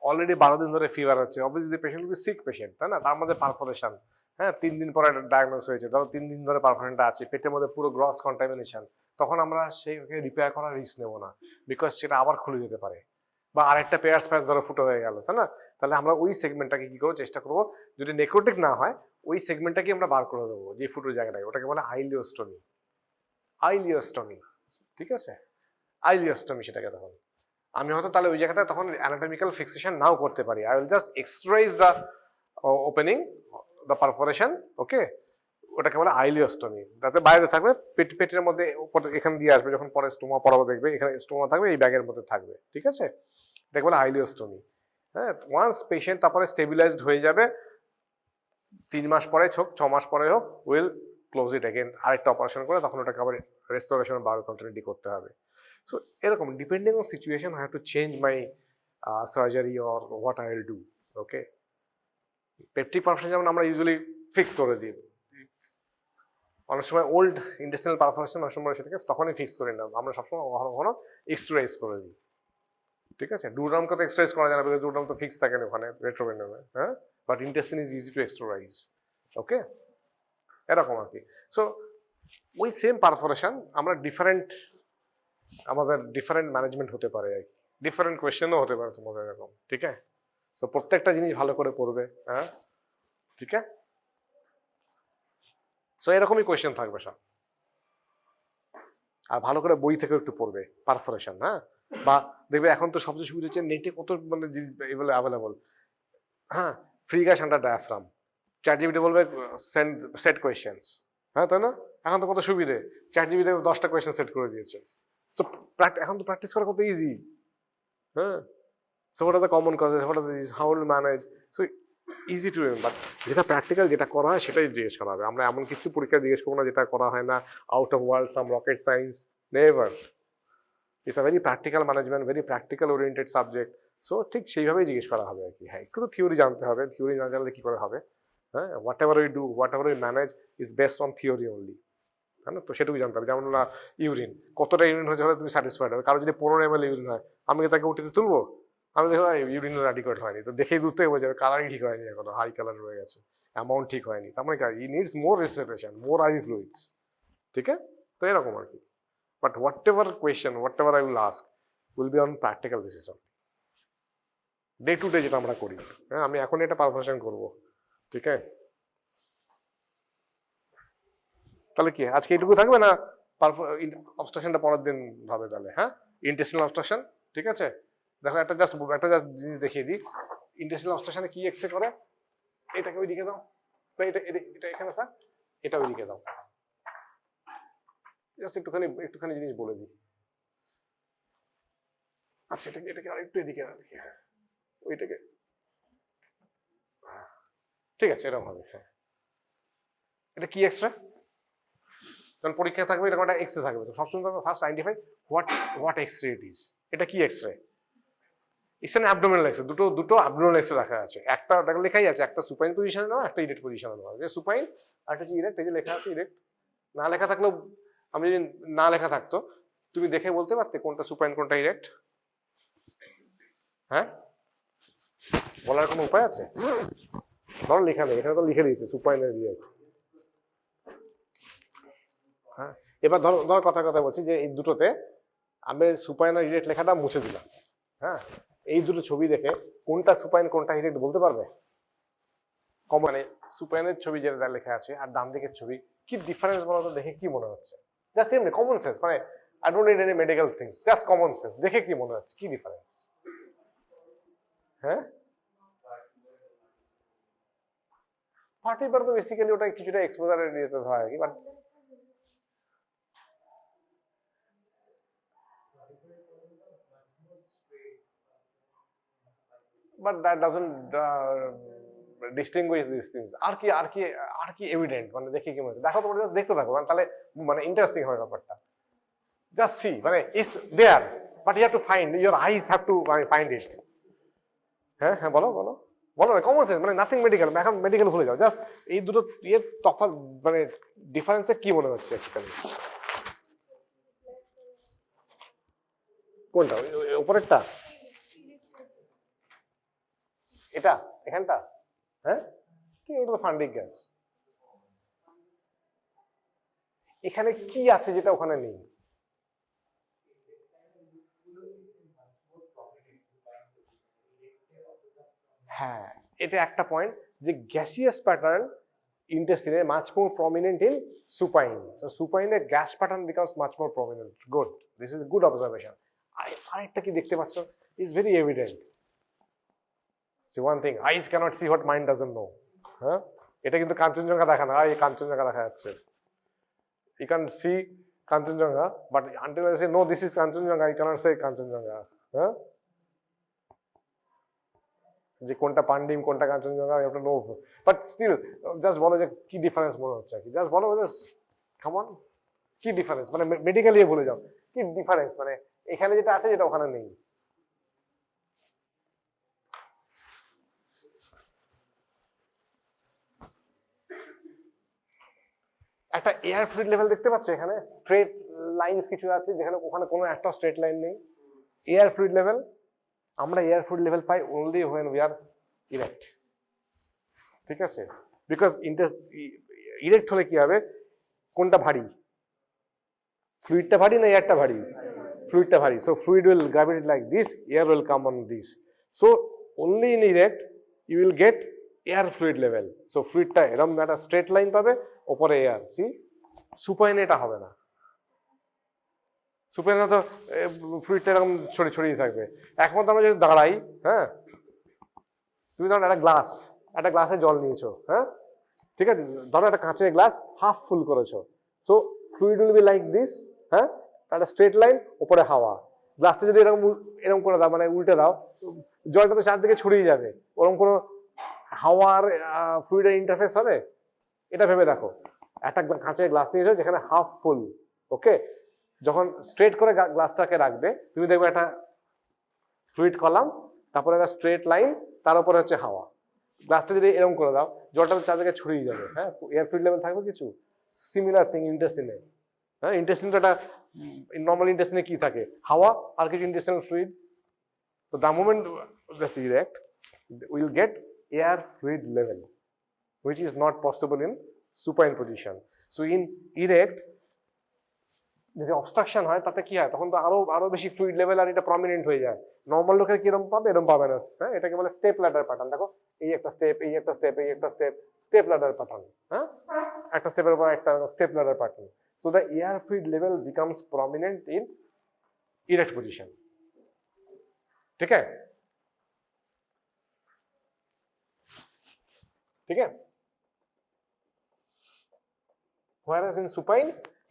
অলরেডি 12 দিন ধরে ফিভার হচ্ছে, অবভিয়াসলি পেশেন্ট সিক পেশেন্ট, তাই না? তার মধ্যে পারফোরেশন, হ্যাঁ 3 দিন পরে ডায়াগনোস হয়েছে, ধরো 3 দিন ধরে পারফোরেশনটা আছে, পেটের মধ্যে পুরো গ্রস কন্টামিনেশন, তখন আমরা সেইকে রিপেয়ার করার রিস্ক নেবো না, বিকজ সেটা আবার খুলে যেতে পারে, বা আরেকটা পেয়ার্স প্যাচ ধরো ফুটো হয়ে গেল, তাই না? তাহলে আমরা ওই সেগমেন্টটাকে কি করবো, চেষ্টা করবো যদি নেক্রোটিক না হয় ওই সেগমেন্টটাকে আমরা বার করে দেবো, যে ফুটোর জায়গাটাকে, ওটাকে বলে আইলিওস্টমি। আইলিওস্টমি, ঠিক আছে, আইলিওস্টমি সেটাকে। তখন আমি হয়তো তাহলে ওই জায়গাটা তখন অ্যানাটমিক্যাল ফিক্সেশন নাও করতে পারি, I will just exteriorise the opening, the perforation. Okay, ওটাকে বলে আইলিওস্টমি, যাতে বাইরে থাকবে, পেটের মধ্যে এখান দিয়ে আসবে, যখন পরে স্টোমা পড়াবো দেখবে এখানে স্টোমা থাকবে, এই ব্যাগের মধ্যে থাকবে। ঠিক আছে, এটাকে বলে আইলিওস্টমি। হ্যাঁ, ওয়ান্স পেশেন্ট তারপরে স্টেবিলাইজড হয়ে যাবে, 3 মাস পরে হোক 6 মাস পরে হোক, উইল ক্লোজ ইট এগেন, আরেকটা অপারেশন করে তখন ওটাকে আবার রেস্টোরেশন বা কন্টিনিউটি করতে হবে। সো এরকম depending on situation I have to change my surgery or what I will do. Okay, peptic perforation যেমন আমরা ইউজুয়ালি ফিক্স করে দিই, অনেক সময় ওল্ড ইন্টেস্টিনাল পারফোরেশন অনেক সময় সেটাকে তখনই ফিক্স করি না, আমরা সবসময় কখনো কখনো এক্সট্রাইজ করে দিই। ঠিক আছে, ডুড্রামকে তো এক্সট্রাইজ করা যায় না, বিকজ ডুড্রাম তো ফিক্স থাকে না ওখানে রেট্রোভেনামে, হ্যাঁ, but intestine is easy to exteriorise. Okay, এরকম আর কি। সো ওই সেম পারফোরেশন আমরা আমাদের ডিফারেন্ট ম্যানেজমেন্ট হতে পারে আর কি, ডিফারেন্ট কোয়েশ্চেনও হতে পারে তোমাদের এরকম। ঠিক আছে, তো প্রত্যেকটা জিনিস ভালো করে পড়বে। হ্যাঁ, ঠিক আছে, সো এরকমই কোয়েশ্চেন থাকবে সব, আর ভালো করে বই থেকে একটু পড়বে পারফোরেশন। হ্যাঁ, বা দেখবে এখন তো সবচেয়ে সুবিধা হচ্ছে নেটে কত মানে এগুলো অ্যাভেলেবল। হ্যাঁ, free gas under diaphragm, ChatGPT বলবে সেট কোয়েশ্চেন্স, হ্যাঁ তাই না? এখন তো কত সুবিধে, চ্যাটজিপিটি 10টা কোয়েশ্চেন সেট করে দিয়েছে। সো এখন তো প্র্যাকটিস করা কত ইজি, হ্যাঁ। So what are the common causes, what are the how will manage, so easy to remember. যেটা প্র্যাকটিক্যাল যেটা করা হয় সেটাই জিজ্ঞেস করা হবে। আমরা এমন কিছু পরীক্ষা জিজ্ঞেস করবো না যেটা করা হয় না, out of world some rocket science, never. It's a very practical management, very practical oriented subject. So ঠিক সেইভাবেই জিজ্ঞেস করা হবে আর কি। হ্যাঁ, একটু তো থিওরি জানতে হবে, থিওরি না জানলে কি করে হবে, হ্যাঁ। What ever we do, what ever we manage is best on theory only, তাই না? তো সেটুকু জানতে হবে। যেমন না ইউরিন, কতটা ইউরিন হয়েছে হলে তুমি স্যাটিসফাইড হবে। কারো যদি 15 ml ইউরিন হয়, আমি কি তাকে উঠিতে তুলবো? আমি দেখো ইউরিন অ্যাডিকুয়েট হয়নি, তো দেখেই দূর থেকে বোঝা যাবে কালারই ঠিক হয়নি, এখনো হাই কালার রয়ে গেছে, অ্যামাউন্ট ঠিক হয়নি, তার মানে ই needs more resuscitation, more IV fluids, ঠিক আছে? তো এরকম আর কি। But whatever question, whatever I will ask will be on practical basis, on day to day যেটা আমরা করি। হ্যাঁ, আমি এখন এটা পারফরমেশন করবো, ঠিক আছে? তাহলে কি আজকে এইটুকু থাকবে না? অবস্ট্রাকশনটা পরের দিন হবে তাহলে, হ্যাঁ। ইন্টেস্টিনাল অবস্ট্রাকশন, ঠিক আছে? দেখো একটা জাস্ট জিনিস দেখিয়ে দিই। ইন্টেস্টিনাল অবস্ট্রাকশনে কি এক্সরে করে, এটাকে ওইদিকে দাও, তো এটা এখানে থাক, এটা ওইদিকে দাও। জাস্ট একটুখানি জিনিস বলে দিই। আচ্ছা, এটাকে আরেকটু এদিকে রাখি, হ্যাঁ, ওইটাকে, ঠিক আছে, এরকম হবে, হ্যাঁ। এটা কি এক্সরে? কারণ পরীক্ষা থাকবে এরকম একটা এক্সরে থাকবে, তো সবসময় থাকবে first identify what x-ray it is. এটা কি x-ray? It's an abdominal x-ray. দুটো অ্যাবডোমিনাল এক্সরে রাখা আছে, একটা লেখাই আছে, একটা সুপাইন পজিশনে নেওয়া, একটা ইরেক্ট পজিশনে নেওয়া। যে সুপাইন আর একটা হচ্ছে ইরেক্ট, এই যে লেখা আছে ইরেক্ট। না লেখা থাকলেও, আমি যদি না লেখা থাকতো তুমি দেখে বলতে পারতে কোনটা সুপাইন কোনটা ইরেক্ট? হ্যাঁ, বলার কোনো উপায় আছে? ধরো লেখা নেই, এখানে তো লিখে দিয়েছে সুপাইন আর ইরেক্ট। হ্যাঁ, এবার ধরো কথা বলছি যে এই দুটোতে আমি সুপাইন আর ইরেক্ট লেখাটা মুছে দিলাম, হ্যাঁ। এই দুটো ছবি দেখে কোনটা সুপাইন কোনটা ইরেক্ট বলতে পারবে? মানে সুপাইনের ছবি যেটা লেখা আছে আর ডান দিকের ছবি, কি ডিফারেন্স বলো তো? দেখে কি মনে হচ্ছে? জাস্ট এমনি কমন সেন্স, মানে I don't need any medical things, just common sense, দেখে কি মনে হচ্ছে, কি ডিফারেন্স? হ্যাঁ, পার্টিবার তো বেসিক্যালি ওটা কিছুটা এক্সপোজারে দিতে হয় কি, but that doesn't distinguish these things. আর কি এভিডেন্ট, মানে দেখে কি মনে হচ্ছে? দেখো, তোমরা জাস্ট দেখতে থাকো, তাহলে মানে ইন্টারেস্টিং হবে ব্যাপারটা। জাস্ট সি, মানে it's there, but you have to find, your eyes have to find it. হ্যাঁ হ্যাঁ, বলো না, কমন সেন্স, মানে নাথিং মেডিকেল। এখন মেডিকেল ভুলে যাও, জাস্ট এই দুটো ইয়ের তফাৎ, মানে ডিফারেন্সে কি মনে হচ্ছে অ্যাকচুয়ালি? কোনটা? উপরেরটা? এটা এখানটা? হ্যাঁ, কি ওটা তো ফান্ডিক গ্যাস। এখানে কি আছে যেটা ওখানে নেই? হ্যাঁ, এটা একটা পয়েন্ট, যে gaseous pattern intestine much more prominent in supine. So supine gas pattern becomes much more prominent. Good. This is a good observation. আরেকটা কি দেখতে পাচ্ছ? Is very evident. See one thing, eyes cannot see what mind doesn't know. হ্যাঁ, এটা কিন্তু কাঞ্চনজঙ্ঘা দেখা না, এই কাঞ্চনজঙ্ঘা দেখা যাচ্ছে। You can see Kanchenjunga, but until I say no, this is Kanchenjunga, I cannot say Kanchenjunga. হ্যাঁ, যে কোনটা পান্ডিম কোনটা Kanchenjunga, you have to know. But still, just বলো যে কি ডিফারেন্স মনে হচ্ছে কি, জাস্ট বলো, জাস্ট কাম অন, কি ডিফারেন্স? মানে মেডিকেলি বলে যাও কি ডিফারেন্স, মানে এখানে যেটা আছে যেটা ওখানে নেই। একটা এয়ার ফ্লুইড লেভেল দেখতে পাচ্ছ এখানে, স্ট্রেট লাইনস কিছু আছে যেখানে ওখানে কোনো একটা স্ট্রেট লাইন নেই। এয়ার ফ্লুইড লেভেল, আমরা air fluid level pi only when we are erect, ঠিক আছে? বিকজ ইরেক্ট হলে কি হবে, কোনটা ভারী, ফ্লুইডটা ভারী না এয়ারটা ভারী? ফ্লুইডটা ভারী। So fluid will gravitate like this, air will come on this. So only in erect you will get air fluid level. So ফ্লুইডটা এরকম একটা স্ট্রেট লাইন পাবে, ওপরে এয়ার। সি সুপাইনে এটা হবে না, সুপাইনে তো ফ্লুইডটা এরকম ছড়িয়ে থাকবে। একমাত্র আমরা যদি দাঁড়াই, হ্যাঁ, তুমি ধরো একটা গ্লাসে জল নিয়েছো, হ্যাঁ, ঠিক আছে, ধরো একটা কাঁচের গ্লাস হাফ ফুল করেছো। So fluid will be like this, হ্যাঁ, তাহলে স্ট্রেট লাইন, উপরে হাওয়া। গ্লাসটা যদি এরকম এরকম করে দাও, মানে উল্টে দাও, জলটা তো চারদিকে ছড়িয়ে যাবে, ওরকম কোনো হাওয়ার ফ্লুইডের ইন্টারফেস হবে? এটা ভেবে দেখো, একটা কাঁচের গ্লাস নিয়েছো যেখানে হাফ ফুল, ওকে, যখন স্ট্রেট করে গ্লাসটাকে রাখবে তুমি দেখবে একটা ফ্লুইড কলাম, তারপরে একটা স্ট্রেট লাইন, তার উপরে হচ্ছে হাওয়া। গ্লাসটা যদি এরকম করে দাও, জলটা তো চারদিকে ছড়িয়ে যাবে, হ্যাঁ, এয়ার ফ্লুইড লেভেল থাকবে কিছু। সিমিলার থিং ইন্টেস্টিনে, হ্যাঁ, ইন্টেস্টিনটা একটা নর্মাল ইন্টেস্টিনে কি থাকে? হাওয়া আর কিছু ইন্টেস্টিনাল ফ্লুইড। তো the moment this erect, we'll get air fluid level, which is not possible in supine position. So in erect, যদি অবস্ট্রাকশন হয় তাতে কি হয়, তখন তো আরো বেশি ফ্লুইড লেভেল আর এটা প্রমিনেন্ট হয়ে যায়। নর্মাল লোকের কিরকম পাবে, এরকম পাবে না, হ্যাঁ, এটাকে বলে স্টেপ ল্যাডার প্যাটার্ন। দেখো, এই একটা স্টেপ, এই একটা স্টেপ, এই একটা স্টেপ, স্টেপ ল্যাডার প্যাটার্ন, হ্যাঁ, একটা স্টেপের উপর একটা step ladder pattern. So the air fluid level becomes prominent in erect position. ठीक है, ठीक है। Whereas in supine,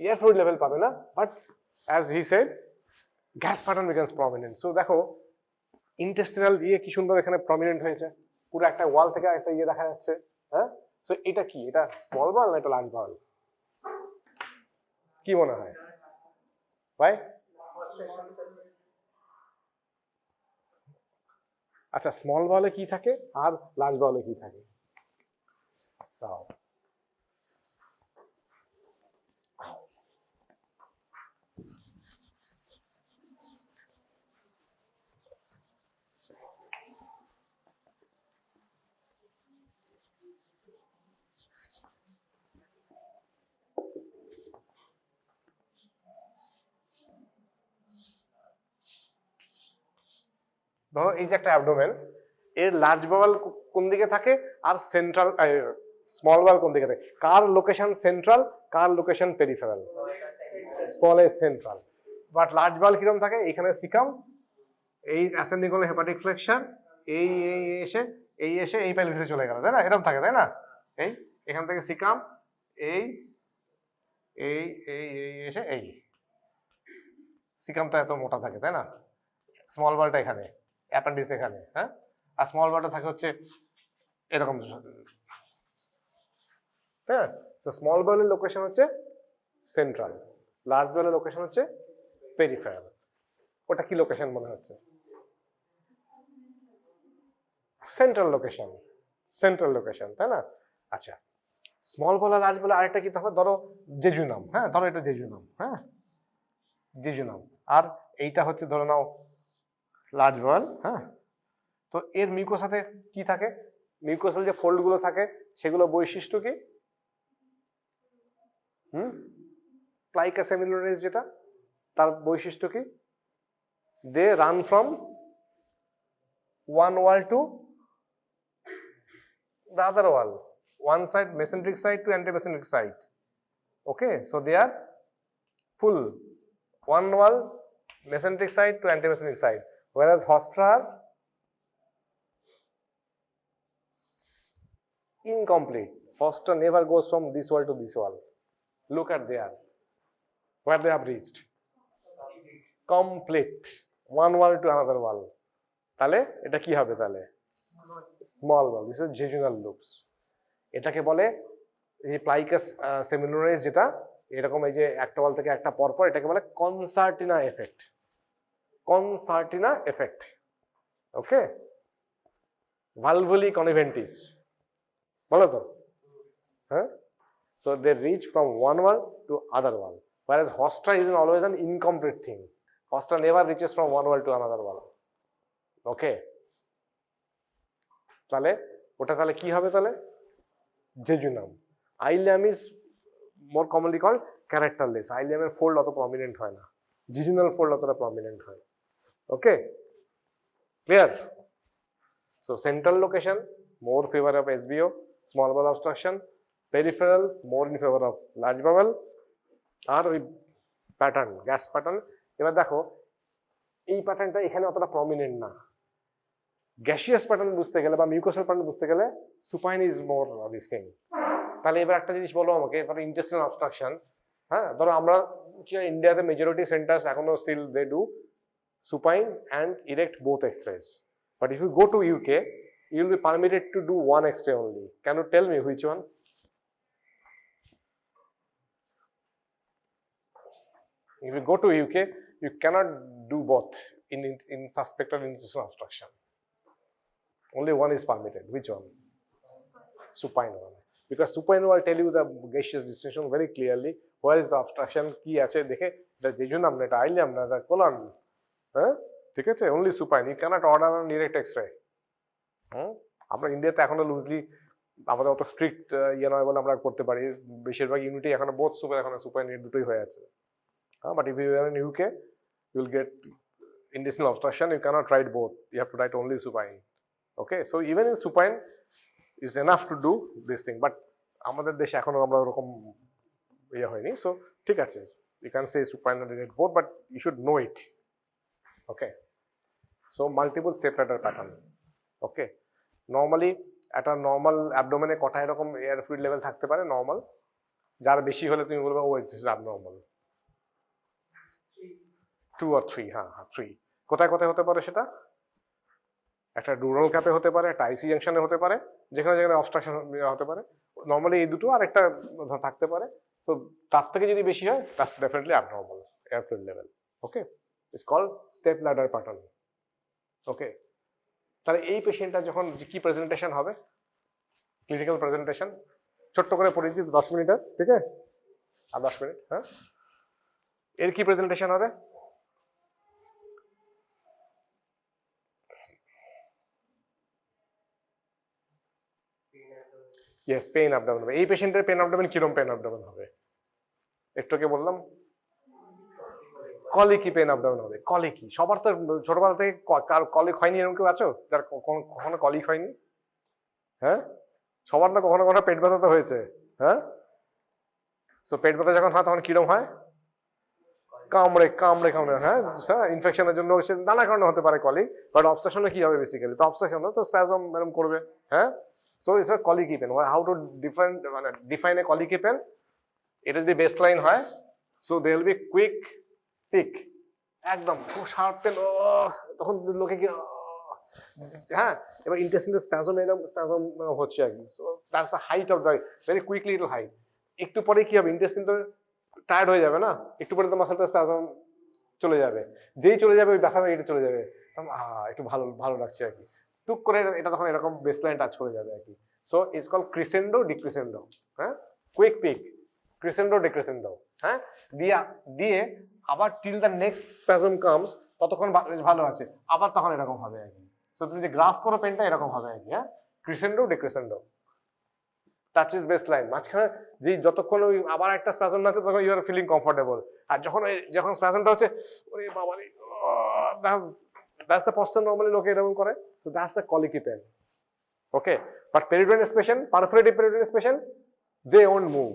air fluid level পাবে না, but as he said, gas pattern becomes prominent. So দেখো, intestinal কি সুন্দর এখানে prominent হয়েছে, পুরো একটা ওয়াল থেকে একটা দেখা যাচ্ছে, হ্যাঁ। সো এটা কি, এটা স্মল বাউল না এটা লার্জ বাউল? কি মনে হয় ভাই? আচ্ছা, স্মল বাউলে কি থাকে আর লার্জ বাউলে কি থাকে? তাও ধরো এই যে একটা অ্যাবডোমেন, এর লার্জ বাউল কোন দিকে থাকে আর সেন্ট্রাল স্মল বাউল কোন দিকে থাকে? কার লোকেশন সেন্ট্রাল, কার লোকেশন পেরিফেরাল? স্মলের সেন্ট্রাল। বাট লার্জ বাউল কিরকম থাকে? এখানে সিকাম, এই অ্যাসেন্ডিং হলো হেপাটিক ফ্লেকশন, এই এসে এই পেলভিসে চলে গেল, তাই না? এরকম থাকে, তাই না? এই এখান থেকে সিকাম, এই এই এই এসে এই সিকামটা এত মোটা থাকে, তাই না? স্মল বাউলটা এখানে, অ্যাপেন্ডিক্স এখানে, হ্যাঁ, আর স্মল বাউলটা থাকে হচ্ছে এরকম, তাই না? তো স্মল বাউলের লোকেশন হচ্ছে সেন্ট্রাল, লার্জ বাউলের লোকেশন হচ্ছে পেরিফেরাল। ওটা কি লোকেশন মনে হচ্ছে? সেন্ট্রাল লোকেশন, সেন্ট্রাল লোকেশন, তাই না? আচ্ছা, স্মল বাউল আর লার্জ বাউল আরেকটা কি থাকে? ধরো জেজুনাম, হ্যাঁ, ধরো এটা জেজুনাম, হ্যাঁ, জেজুনাম, আর এইটা হচ্ছে ধরে নাও লার্জ বাউল, হ্যাঁ। তো এর মিউকোসাতে কি থাকে? মিউকোসাল যে ফোল্ড গুলো থাকে সেগুলো বৈশিষ্ট্য কি? প্লাইকা সেমিলুনারিস যেটা, তার বৈশিষ্ট্য কি? They run from one wall to the other wall, one side mesenteric side to antimesenteric side, okay, so they are full one wall mesenteric side to antimesenteric side, whereas Hostra are incomplete. Hostra never goes from this wall to this wall. Look at there where they have reached, complete one wall to another wall. তাহলে এটা কি হবে? তাহলে small bowel, this is jejunal loops. এটাকে বলে এই যে প্লাইকাস সেমিলুনারিস, যেটা এরকম এই যে একটা ওয়াল থেকে একটা পরপর, এটাকে বলে কনসার্টিনা এফেক্ট, কনসার্টিনা এফেক্ট, ওকে। ভালভুলি কনিভেন্টিস বলো তো, হ্যাঁ। So they reach from one wall to other wall, whereas Hostra is always an incomplete thing. Hostra never reaches from one wall to another wall, okay. তাহলে ওটা তাহলে কি হবে? তাহলে jejunum. Ileum is more commonly called characterless. আইলিয়ামের fold অত prominent হয় না, জেজুনাল ফোল্ড অতটা প্রমিনেন্ট হয়, okay, clear? So central location more favor of SBO, small bowel obstruction, peripheral more in favor of large bowel, আর ওই pattern, gas pattern. এবার দেখো এই প্যাটার্নটা এখানে অতটা প্রমিনেন্ট না। গ্যাসিয়াস প্যাটার্ন বুঝতে গেলে বা মিউকোসাল প্যাটার্ন বুঝতে গেলে supine is more this thing. তাহলে এবার একটা জিনিস বলো আমাকে, ধরো ইন্টেস্টিনাল অবস্ট্রাকশন, হ্যাঁ, ধরো আমরা ইন্ডিয়াতে মেজরিটি সেন্টার্স এখনো still they do supine and erect both x-rays. But if you go to UK, you will be permitted to do one x-ray only. Can you tell me which one? If you go to UK, you cannot do both in suspected interstitial obstruction. Only one is permitted. Which one? Supine one. Because supine will tell you the gaseous distinction very clearly. Where is the obstruction? Ki ache dekhe এটা jejunum না, এটা ileum না, এটা colon. হ্যাঁ, ঠিক আছে, only supine, you can't order on direct x-ray. আমরা ইন্ডিয়াতে এখনো লুজলি আমাদের অত স্ট্রিক্ট ইয়ে নয় বলে আমরা করতে পারি, বেশিরভাগ ইউনিটি এখনো বোথ সুপার, এখনো সুপাইন দুটোই হয়ে আছে। হ্যাঁ, but if you are in UK you will get intestinal obstruction, you can't write both, you have to write only supine. Okay, so even in supine is enough to do this thing, but আমাদের দেশে এখনো আমরা ওরকম ইয়ে হয়নি। So ঠিক আছে, you can say supine and direct both, but you should know it. Okay, so multiple step ladder pattern. Okay, normally at a normal abdomen কটা এরকম এয়ার ফ্লুইড লেভেল থাকতে পারে নরমাল? যার বেশি হলে তুমি বলবে ও ইটস abnormal, 2 or 3। হ্যাঁ, 3। কোথায় কোথায় হতে পারে সেটা? একটা ডুরাল ক্যাপে হতে পারে, একটা আইসি জাংশনে হতে পারে, যেখানে যেখানে অবস্ট্রাকশন হতে পারে। নর্মালি এই দুটো আর একটা থাকতে পারে। তো তার থেকে যদি বেশি হয়, that's definitely abnormal air fluid level. Okay, it's called step ladder pattern. Okay, তাহলে এই পেশেন্টটা যখন কি প্রেজেন্টেশন হবে, ক্লিনিক্যাল প্রেজেন্টেশন ছোট্ট করে পড়ে দিই 10 মিনিটের, ঠিক আছে, আর 10 মিনিট। হ্যাঁ, এর কি প্রেজেন্টেশন হবে? ইয়েস, পেইন অ্যাবডোমেন হবে। এই পেশেন্টের পেইন অ্যাবডোমেন কিরকম পেইন অ্যাবডোমেন হবে? একটুকে বললাম কলিকি পেইন অ্যাবডোমেন হবে। কলিকি সবার তো ছোটবেলা থেকে কলিক হয়নি, এরকম কেউ আছো যার কখনো কলিক হয়নি? হ্যাঁ, সবার না কখনো কখনো পেট ব্যথা তো হয়েছে। হ্যাঁ, সো পেট ব্যথা যখন হয় তখন কিরকম হয়? কামড়ে কামড়ে কামড়ে। হ্যাঁ, ইনফেকশনের জন্য নানা কারণে হতে পারে কলিক, বাট অবস্ট্রাকশনে কি হবে বেসিক্যালি? তো অবস্ট্রাকশন তো স্প্যাজম এরকম করবে। হ্যাঁ, so it's a colicky pain. How to define a colicky pain? এটা যদি বেস লাইন হয়, so they will be quick peak, একদম খুব শার্প পেন, তখন লোকে কি, হ্যাঁ, এবার ইন্টেস্টিনাল স্প্যাজম এরকম স্প্যাজম হচ্ছে আর কি। So that's the height of the very quickly it will height. একটু পরে কি হবে, ইন্টেস্টিন তো টায়ার্ড হয়ে যাবে না, একটু পরে তো মাসলটা স্প্যাজম চলে যাবে, যেই চলে যাবে ওই ব্যথা এটা চলে যাবে, একটু ভালো ভালো লাগছে আর কি, টুক করে এটা তখন এরকম বেসলাইন টাচ করে যাবে আর কি। So it's call crescendo decrescendo. হ্যাঁ, কুইক পিক, ক্রিসেন্ডো ডিক্রিসেন্ডো। হ্যাঁ, দিয়ে আবার till the next spasm comes, ততক্ষণ ভালো আছে, আবার তখন এরকম হবে আর কি। সো তুমি যে গ্রাফ করো পেনটা এরকম হবে আর কি। হ্যাঁ, ক্রিসেন্ডো ডিক্রিসেন্ডো, টাচ ইজ বেস লাইন। মাঝখানে যে যতক্ষণ ওই আবার একটা স্প্যাজম আছে তখন ইউ আর ফিলিং কমফোর্টেবল, আর যখন স্প্যাজমটা হচ্ছে ওরে বাবা রে, দ্যাটস দ্য পশ্চার নরমালি লোকে এরকম করে। So that's the colicky pain. Okay, but peritonitis patient, perforative peritonitis patient, they won't move.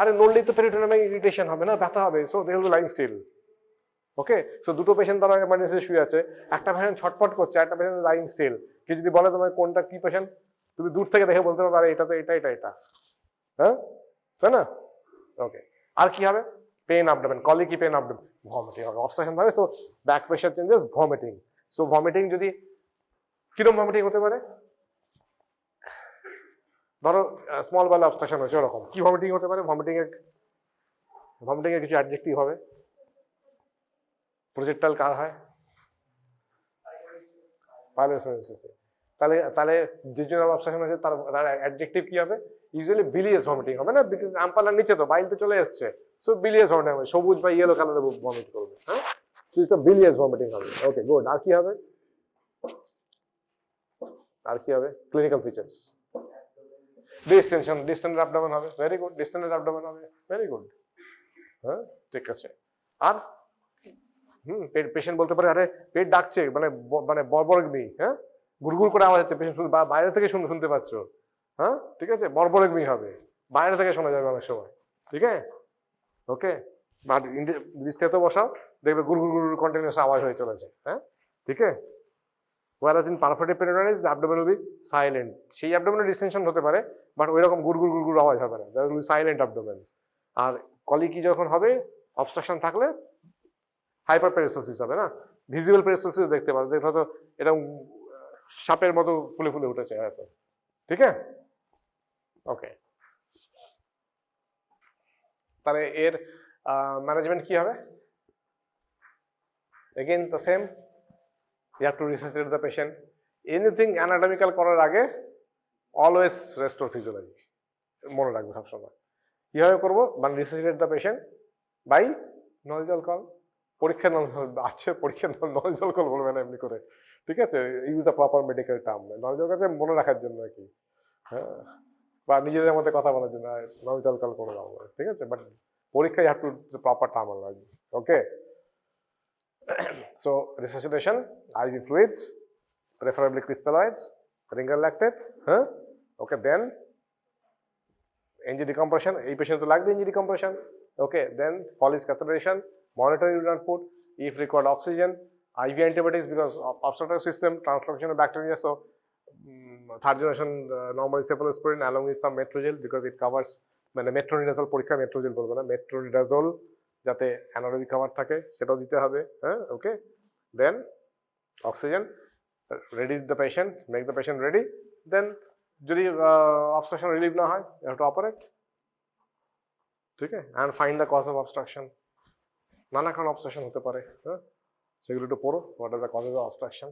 আরে নড়লেই তো পেরিটোনিয়ামে ইরিটেশন হবে না, ব্যথা হবে, so they will be lying still. Okay, so দুটো পেশেন্ট তারা এমার্জেন্সি শুয়ে আছে, একটা পেশেন্ট ছটফট করছে, একটা পেশেন্ট লাইং স্টিল। কি যদি বলে তোমার কোনটা কি পেশেন্ট, তুমি দূর থেকে দেখে বলতে পারো এটা তো এটা এটা এটা। হ্যাঁ, তাই না? ওকে, আর কি হবে? Pain abdomen, colicky pain abdomen, vomiting হবে, অবস্ট্রাকশন হবে, so back pressure changes, vomiting. So vomiting যদি কিরকম ভমিটিং হতে পারে? ধরো স্মল বেল অবস্ট্রাকশন হচ্ছে, ওরকম কি ভমিটিং হতে পারে? ভমিটিং এর কিছু অ্যাডজেক্টিভ হবে। প্রজেক্টাইল কার হয়? তাহলে ডিজনাল অবস্ট্রাকশন আছে, তার অ্যাডজেক্টিভ কি হবে? ইউজুয়ালি বিলিয়াস ভমিটিং হবে না, বিকজ আম্পালার নিচে তো বাইল তো চলে এসছে, সো বিলিয়াস ভমিটিং হবে, সবুজ বা ইয়েলো কালারে ভমিট করবে। হ্যাঁ, সো ইটস আ বিলিয়াস ভমিটিং হবে। ওকে, গুড। আর কি হবে? Clinical features, distinction, distended abdomen হবে, ভেরি গুড, ডিস্টেন্ডেড অ্যাবডোমেন হবে, ভেরি গুড। হ্যাঁ, ঠিক আছে। আর পেশেন্ট বলতে পারে আরে পেট ডাকছে, মানে বর্বরগ্মি, হ্যাঁ, গুড়গুড় করে আওয়াজ হচ্ছে, পেশেন্ট বাইরে থেকে শুনতে পাচ্ছ। হ্যাঁ, ঠিক আছে, বর্বরগ্মি হবে, বাইরে থেকে শোনা যাবে অনেক সময়। ঠিক আছে, ওকে, বাট স্টেতে বসাও, দেখবে গুড়গুড় গুড় কন্টিনিউয়াস আওয়াজ হয়ে চলেছে। হ্যাঁ, ঠিক আছে। whereas in perforated peritonitis the abdomen will be silent, সেই abdominal distension হতে পারে, বাট ওইরকম গুড়গুড় গুড়গুড় আওয়াজ হবে না, that will be silent abdomen। আর কলিকি যখন হবে অবস্ট্রাকশন থাকলে হাইপার পেরিসোসিস হবে না, ভিজিবল পেরিসোসিস দেখতে পাবে, দেখো তো এরকম সাপের মতো ফুলে ফুলে উঠেছে হয়তো, ঠিক আছে? ওকে, তাহলে এর ম্যানেজমেন্ট কি হবে? Again the same, you have to resuscitate the patient. Anything anatomical করার আগে অলওয়েজ রেস্টোর ফিজিওলজি, মনে রাখবে সবসময়। কিভাবে করবো? মানে রিসাসিটেট দ্য পেশেন্ট বাই নল জল কল। পরীক্ষা নল আছে, পরীক্ষা নল জল কল বলবে না এমনি করে, ঠিক আছে? ইউজ আ প্রপার মেডিকেল টার্ম, নল জল কাছে মনে রাখার জন্য আর কি, হ্যাঁ, বা নিজেদের মধ্যে কথা বলার জন্য নল জল কল করে দাও, ঠিক আছে? বাট পরীক্ষায় have to proper term, okay? So resuscitation, IV fluids, preferably crystalloids, ringer lactate, huh? Okay, then NG decompression, এই patient তো লাগবে NG decompression, okay? Then Foley's catheterization, monitor urine output, if required oxygen, IV antibiotics because of obstructive system, translocation of bacteria, so third generation normal cephalosporin along with some metrogyl because it covers, মানে metronidazole পরীক্ষা metrogyl বলবো না, metronidazole যাতে anaerobic খাবার থাকে সেটাও দিতে হবে, হ্যাঁ, okay? Then oxygen, ready the patient, make the patient ready, then যদি অবস্ট্রাকশন রিলিভ না হয় ইউ হ্যাভ টু অপারেট, ঠিক আছে? And find the cause of obstruction, নানা কারণ অবস্ট্রাকশন হতে পারে, হ্যাঁ, সেগুলো একটু পড়ো, what are the causes of obstruction,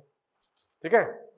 ঠিক আছে?